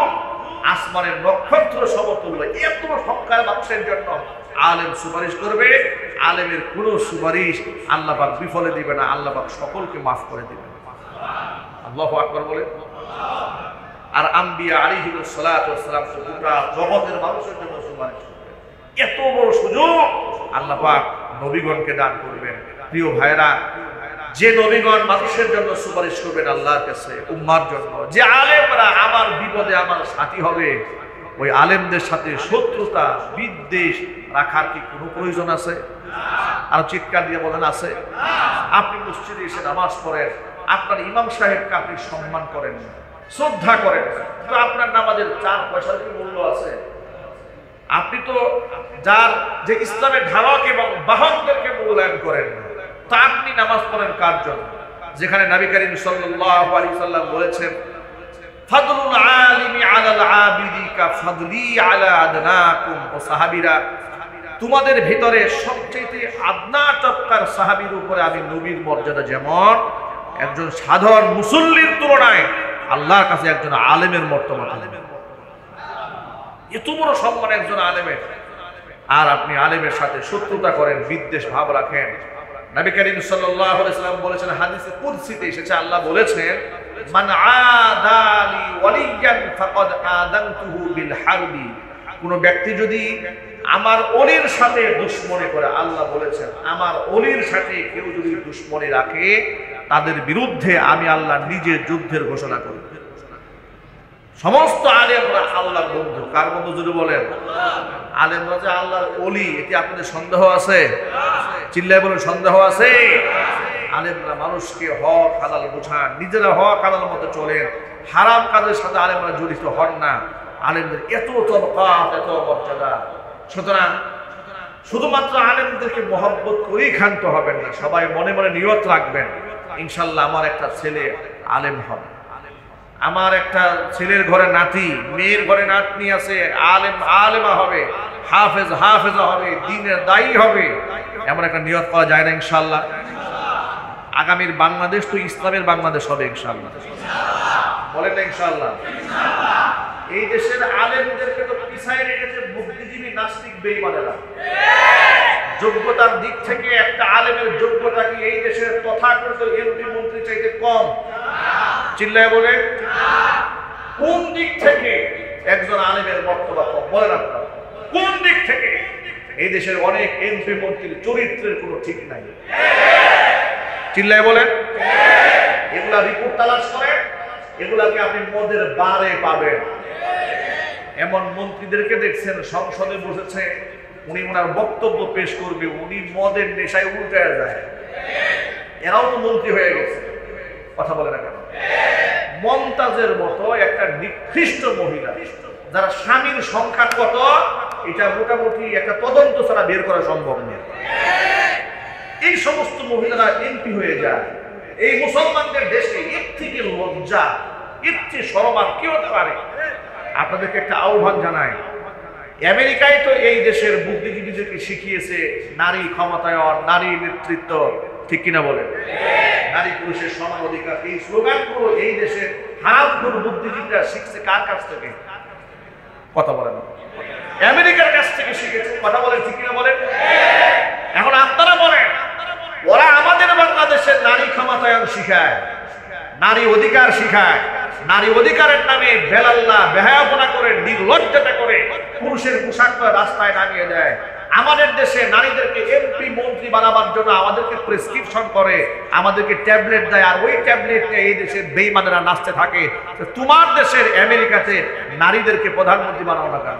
আসমানের নক্ষত্র সমতুল্য এত সংখ্যার মানুষের জন্য আলেম সুপারিশ করবে। আলেমের কোনো সুপারিশ আল্লাহ পাক বিফলে দিবে না, আল্লাহ পাক সকলকে মাফ করে দিবেন। আল্লাহু আকবার বলে। আর আম্বিয়া আলাইহিস সালাতু ওয়াস সালাম গোটা জগতের মানুষের জন্য সুপারিশ করবে। এত বড় সুযোগ আল্লাহ পাক নবীগণকে দান করবেন। প্রিয় ভাইরা, যে নবীগণ মানুষের জন্য সুপারিশ করবেন আল্লাহর কাছে উম্মার জন্য, যে আলেমরা আমার বিপদে আমার সাথী হবে, ওই আলেমদের সাথে শত্রুতা বিদ্বেষ রাখার কি কোনো প্রয়োজন আছে? আর চিৎকার দিয়ে বলেন আছে? আপনি মসজিদে এসে নামাজ পড়েন, আপনার ইমাম সাহেবকে আপনি সম্মান করেন, শ্রদ্ধা করেন, তো আপনার নামাজের 4 পয়সার কি মূল্য আছে? আপনি তো যার যে ইসলামের ধারক এবং বাহকদেরকে মূল্যায়ন করেন, তা আপনি নামাজ পড়েন কার জন্য? যেখানে নবী করিম সাল্লাল্লাহু আলাইহি সাল্লাম বলেছেন, ফাদলুল আলিমি আলাল আবিদি কা ফাদলি আলা আদনাকুম। ও সাহাবীরা, তোমাদের ভিতরে সবচেয়ে আদনা তবকার সাহাবীর উপরে আমি নবীর মর্যাদা যেমন, একজন সাধারণ মুসল্লির তুলনায় আল্লাহর কাছে একজন আলেমের মর্যাদা এত বড় সম্মান একজন আলেমের। আর আপনি আলেমের সাথে শত্রুতা করেন, বিদ্বেষ ভাব রাখেন। নবী করিম সাল্লাল্লাহু আলাইহি ওয়াসাল্লাম বলেছেন, হাদিসে কুদসিতে এসেছে, আল্লাহ বলেছেন, মান আদালি ওয়ালিয়ান ফাকাদ আযানতুহু বিল হারবি। কোন ব্যক্তি যদি আমার ওলির সাথে দুশমনি করে, আল্লাহ বলেছেন আমার ওলির সাথে কেউ যদি দুশমনি রাখে, তাদের বিরুদ্ধে আমি আল্লাহ নিজে যুদ্ধের ঘোষণা করি। সমস্ত আলেমরা আল্লাহর বন্ধু। কার বন্ধু যদি বলেন? আলেমরা যে আল্লাহর ওলি, এতে আপনাদের সন্দেহ আছে? চিল্লায় বলেন, সন্দেহ আছে? আলেমরা মানুষকে হক হালাল বোঝান, নিজেরা হক হালাল মতো চলেন, হারাম কাজের সাথে আলেমরা জড়িত হন না। আলেমদের এত তবকাত, এত মর্যাদা। সুতরাং শুধুমাত্র আলেমদেরকে মহব্বত করেই ক্ষান্ত হবেন না, সবাই মনে মনে নিয়ত রাখবেন, ইনশাল্লাহ আমার একটা ছেলে আলেম হবে, আমার একটা ছেলের ঘরে নাতি, মেয়ের ঘরে নাতনি আছে, আলেম আলেমা হবে, হাফেজ হাফেজা হবে, দ্বীনের দায়ী হবে। এমন একটা নিয়ত করা যায় না ইনশাল্লাহ? আগামীর বাংলাদেশ তো ইসলামের বাংলাদেশ হবে ইনশাল্লাহ। বলেন না ইনশাল্লাহ? এই দেশের আলেমদেরকে তো পিছায় রেখেছে বুদ্ধিজীবী নাস্তিক বেঈমানেরা। যোগ্যতার দিক থেকে একটা আলেমের যোগ্যতা কি এই দেশের তথাকথিত এমপি মন্ত্রী চাইতে কম? চিল্লায় বলে কোন দিক থেকে একজন আলেমের বক্তব্য কম? বলেন আপনারা কোন দিক থেকে? এই দেশের অনেক এমপি মন্ত্রীর চরিত্রের কোনো ঠিক নাই। চিল্লায় বলেন। এগুলা রিপোর্ট তালাশ করে, এগুলাকে আপনি মদের বারে পাবেন। এমন মন্ত্রীদেরকে দেখছেন সংসদে বসেছে, উনি ওনার বক্তব্য পেশ করবে, উনি মদের নেশায় উল্টে যায়। এরাও তো মন্ত্রী হয়ে গেছে। কথা বলে না কেন? মমতাজের মতো একটা নিকৃষ্ট মহিলা, যারা স্বামীর সংখ্যা কত এটা মোটামুটি একটা তদন্ত ছাড়া বের করা সম্ভব নয়, এই সমস্ত মহিলারা এমপি হয়ে যায়। এই মুসলমানদের দেশে এর থেকে লজ্জা, এর চেয়ে শরম আর কি হতে পারে? আপনাদেরকে একটা আহ্বান জানাই, আমেরিকায় তো এই দেশের বুদ্ধিজীবীদেরকে শিখিয়েছে নারী ক্ষমতায়ন, নারী নেতৃত্ব, ঠিক কিনা বলেন? নারী পুরুষের সমান অধিকার, এই স্লোগানগুলো এই দেশের হারামখোর বুদ্ধিজীবীরা শিখছে কার কাছ থেকে? কথা বলেন। আমেরিকার কাছ থেকে শিখেছে। কথা বলেন, ঠিক কিনা বলেন? এখন আপনারা বলেন, ওরা আমাদের বাংলাদেশের নারী ক্ষমতায়ন শিখায়, নারী অধিকার শিখায়, নারী অধিকারের নামে বেলাল্লা বেহায়াপনা করে, নির্লজ্জতা করে পুরুষের পোশাক রাস্তায় নামিয়ে দেয়। আমাদের দেশে নারীদেরকে এমপি মন্ত্রী বানাবার জন্য আমাদেরকে প্রেসক্রিপশন করে, আমাদেরকে ট্যাবলেট দেয়, আর ওই ট্যাবলেট নিয়ে এই দেশের বেঈমানেরা নাচতে থাকে। তোমার দেশের আমেরিকাতে নারীদেরকে প্রধানমন্ত্রী বানাও না কেন?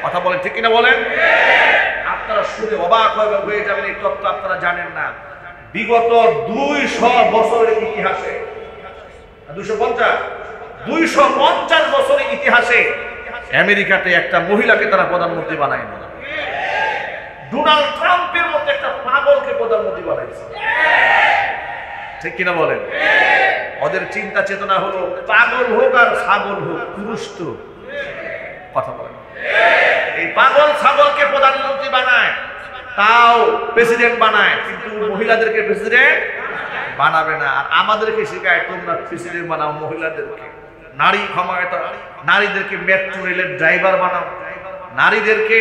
কথা বলেন, ঠিক কিনা বলেন? আপনারা শুনে অবাক হয়ে যাবেন, এই তথ্য আপনারা জানেন না। বিগত 200 বছরের ইতিহাসে, 250 বছরের ইতিহাসে আমেরিকাতে একটা মহিলাকে তারা প্রধানমন্ত্রী বানায় না। ডোনাল্ড ট্রাম্পের মতো একটা পাগলকে প্রধানমন্ত্রী বানাইছে। ঠিক কিনা বলেন? ওদের চিন্তা চেতনা হলো পাগল হোক আর ছাগল হোক, পুরুষ তো। কথা বলেন। এই পাগল ছাগলকে প্রধানমন্ত্রী বানায়, তাও প্রেসিডেন্ট বানায়, কিন্তু মহিলাদেরকে প্রেসিডেন্ট বানাবে না। আর আমাদেরকে শেখায় তোমরা প্রেসিডেন্ট বানাও মহিলাদেরকে, নারী ক্ষমতা, নারীদেরকে মেট্রো রেলের ড্রাইভার বানাও, নারীদেরকে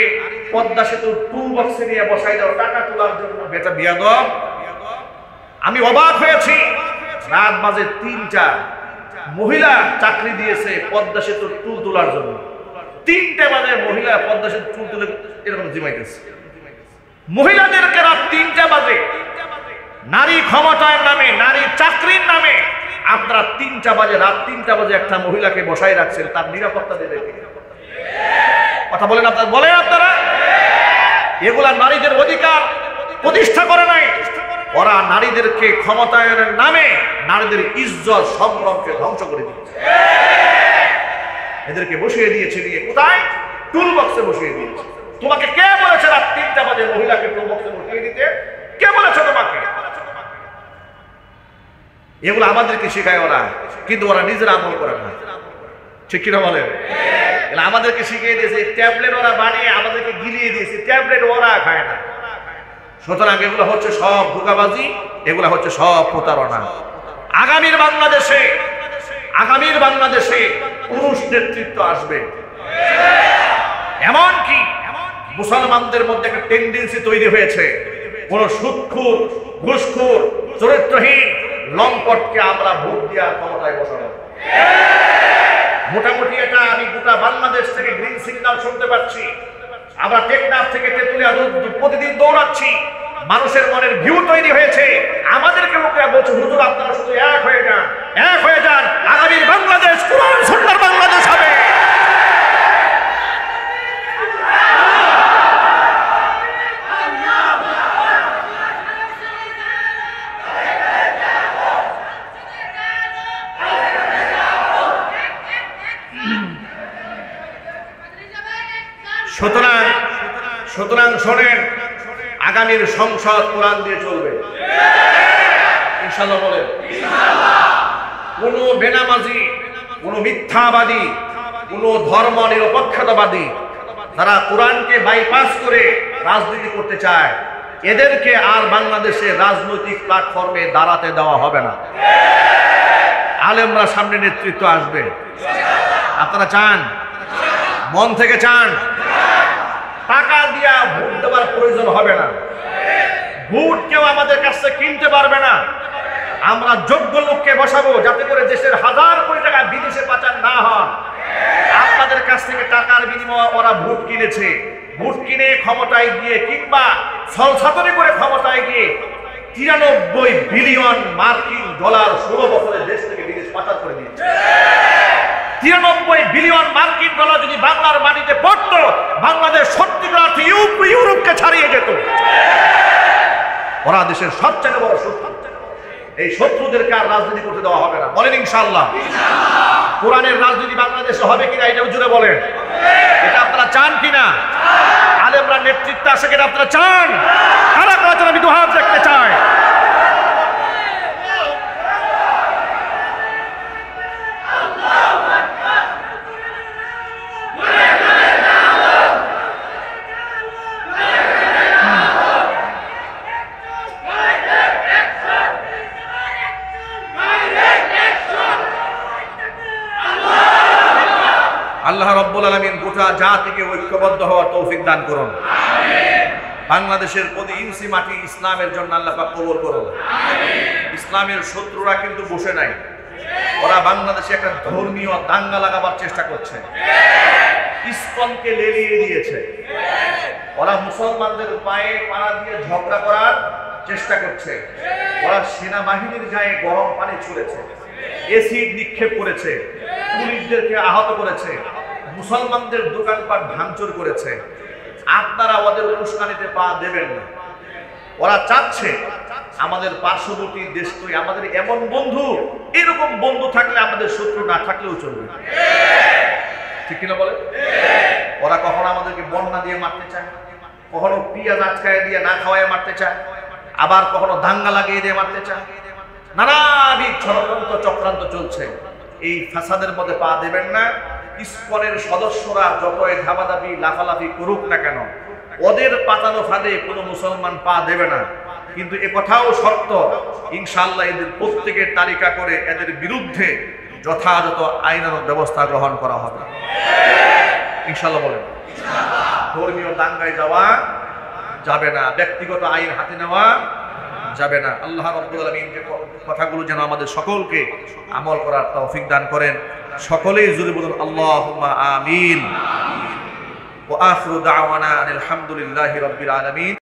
পদ্মা সেতুর টুল বক্সে নিয়ে বসাই দাও টাকা তোলার জন্য। বেটা বিয়াদব! আমি অবাক হয়েছি, রাত বাজে 3টা, মহিলা চাকরি দিয়েছে পদ্মা সেতুর টুল তোলার জন্য। 3টে বাজে মহিলা পদ্মা সেতুর টুল তুলে এরকম জিমাইতেছে। মহিলাদেরকে রাত 3টা বাজে নারী ক্ষমতার নামে, নারী চাকরির নামে আপনারা 3টা বাজে, রাত 3টা বাজে একটা মহিলাকে বসাই রাখছেন, তার নিরাপত্তা দেবে কে? কথা বলেন আপনারা, বলেন আপনারা। এগুলা নারীদের অধিকার প্রতিষ্ঠা করে নাই, ওরা নারীদেরকে ক্ষমতায়নের নামে নারীদের ইজ্জত সম্ভ্রমকে ধ্বংস করে দিয়েছে। এদেরকে বসিয়ে দিয়েছে নিয়ে কোথায়? টুল বক্সে বসিয়ে দিয়েছে। তোমাকে কে বলেছে রাত 3টা বাজে মহিলাকে টুল বক্সে বসিয়ে দিতে? কে বলেছে তোমাকে? এগুলো আমাদেরকে শেখায় ওরা, কিন্তু ওরা নিজেরা আমল করে না। ঠিক কিনা বলেন? আমাদেরকে শিখিয়ে দিয়েছে, ট্যাবলেট ওরা বানিয়ে আমাদেরকে গিলিয়ে দিয়েছে, ট্যাবলেট ওরা খায় না। সুতরাং এগুলো হচ্ছে সব ধোঁকাবাজি, এগুলো হচ্ছে সব প্রতারণা। আগামীর বাংলাদেশে পুরুষ নেতৃত্ব আসবে। এমনকি মুসলমানদের মধ্যে একটা টেন্ডেন্সি তৈরি হয়েছে, কোন সুদখোর, ঘুষখোর, চরিত্রহীন লম্পটকে আমরা ভোট দিয়ে ক্ষমতায় বসাবো। মোটামুটি এটা আমি গোটা বাংলাদেশ থেকে গ্রিন সিগন্যাল শুনতে পাচ্ছি। আমরা টেকনাফ থেকে তেতুলিয়া প্রতিদিন দৌড়াচ্ছি, মানুষের মনের ভিউ তৈরি হয়েছে। আমাদেরকে লোকেরা বলছে, হুজুর আপনারা শুধু এক হয়ে যান, এক হয়ে যান, আগামীর বাংলাদেশ কোরআন সুন্নাহর বাংলাদেশ হবে। সুতরাং শোনেন, আগামীর সংসদ কোরআন দিয়ে চলবে ইনশাআল্লাহ। বলেন কোন বেনামাজি, কোন মিথ্যাবাদী, কোন ধর্ম নিরপেক্ষতাবাদী যারা কোরআনকে বাইপাস করে রাজনীতি করতে চায়, এদেরকে আর বাংলাদেশে রাজনৈতিক প্ল্যাটফর্মে দাঁড়াতে দেওয়া হবে না। আলেমরা সামনে নেতৃত্ব আসবে, আপনারা চান? মন থেকে চান? টাকা দিয়া ভোট দেওয়ার প্রয়োজন হবে না। ভোট কেউ আমাদের কাছ থেকে কিনতে পারবে না। আমরা যোগ্য লোককে বসাবো যাতে করে দেশের হাজার কোটি টাকা বিদেশে পাচার না হয়। আপনাদের কাছ থেকে টাকার বিনিময়ে ওরা ভোট কিনেছে, ভোট কিনে ক্ষমতায় গিয়ে কিংবা ছলছাতরি করে ক্ষমতায় গিয়ে 93 বিলিয়ন মার্কিন ডলার 16 বছরে দেশ থেকে বিদেশ পাচার করে দিয়েছে। 93 বিলিয়ন মার্কিন ডলার যদি বাংলার মাটিতে পড়তো, বাংলাদেশ সত্যিকার অর্থে ইউরোপকে ছাড়িয়ে যেত। ওরা দেশের সবচেয়ে বড় শত্রু। এই শত্রুদেরকে আর রাজনীতি করতে দেওয়া হবে না। বলেন ইনশাআল্লাহ। কোরআনের রাজনীতি বাংলাদেশে হবে কিনা এটা জুড়ে বলেন। এটা আপনারা চান কিনা? আলেমরা নেতৃত্বে আসে কিনা আপনারা চান? কারা কারা যেন আমি দুহাত দেখতে চাই। আল্লাহ রাব্বুল আলামিন গোটা জাতিকে ঐক্যবদ্ধ হওয়ার তৌফিক দান করুন। আমিন। বাংলাদেশের প্রতি ইঞ্চি মাটি ইসলামের জন্য আল্লাহ পাক কবুল করুন। আমিন। ইসলামের শত্রুরা কিন্তু বসে নাই। ওরা বাংলাদেশে একটা ধর্মীয় দাঙ্গা লাগাবার চেষ্টা করছে। ইসকনকে লেলিয়ে দিয়েছে। ওরা মুসলমানদের পায়ে পাড়া দিয়ে ঝগড়া করার চেষ্টা করছে। ওরা সেনাবাহিনীর গায়ে গরম পানি ছুঁড়েছে, এসিড নিক্ষেপ করেছে, পুলিশদেরকে আহত করেছে, মুসলমানদের দোকানপাট ভাঙচুর করেছে। আপনারা ওদের উস্কানিতে পা দেবেন না। ওরা চাচ্ছে আমাদের পার্শ্ববর্তী দেশ তৈরি, আমাদের এমন বন্ধু, এরকম বন্ধু থাকলে আমাদের শত্রু না থাকলেও চলবে। ঠিক কিনা বলে? ওরা কখনো আমাদেরকে বন্যা দিয়ে মারতে চায়, কখনো পিঁয়াজ আটকায় দিয়ে না খাওয়ায় মারতে চায়, আবার কখনো দাঙ্গা লাগিয়ে দিয়ে মারতে চায়। নানাবিধ ষড়যন্ত্র চক্রান্ত চলছে। এই ফাসাদের মধ্যে পা দেবেন না। ইসকনের সদস্যরা যতই ধাবাধাবি লাফালাফি করুক না কেন, ওদের পাতানো ফাঁদে কোনো মুসলমান পা দেবে না। কিন্তু এ কথাও সত্য, ইনশাআল্লাহ এদের প্রত্যেকের তালিকা করে এদের বিরুদ্ধে যথাযথ আইনানুগ ব্যবস্থা গ্রহণ করা হবে। ইনশাআল্লাহ বলেন। ধর্মীয় দাঙ্গায় যাওয়া যাবে না, ব্যক্তিগত আইন হাতে নেওয়া যাবে না। আল্লাহ রাব্বুল আলামিন যে কথাগুলো যেন আমাদের সকলকে আমল করার তৌফিক দান করেন। সকলেই জোরে বলুন আল্লাহুম্মা আমিন। ওয়া আখিরু দাওয়ানা আলহামদুলিল্লাহি রাব্বিল আলামিন।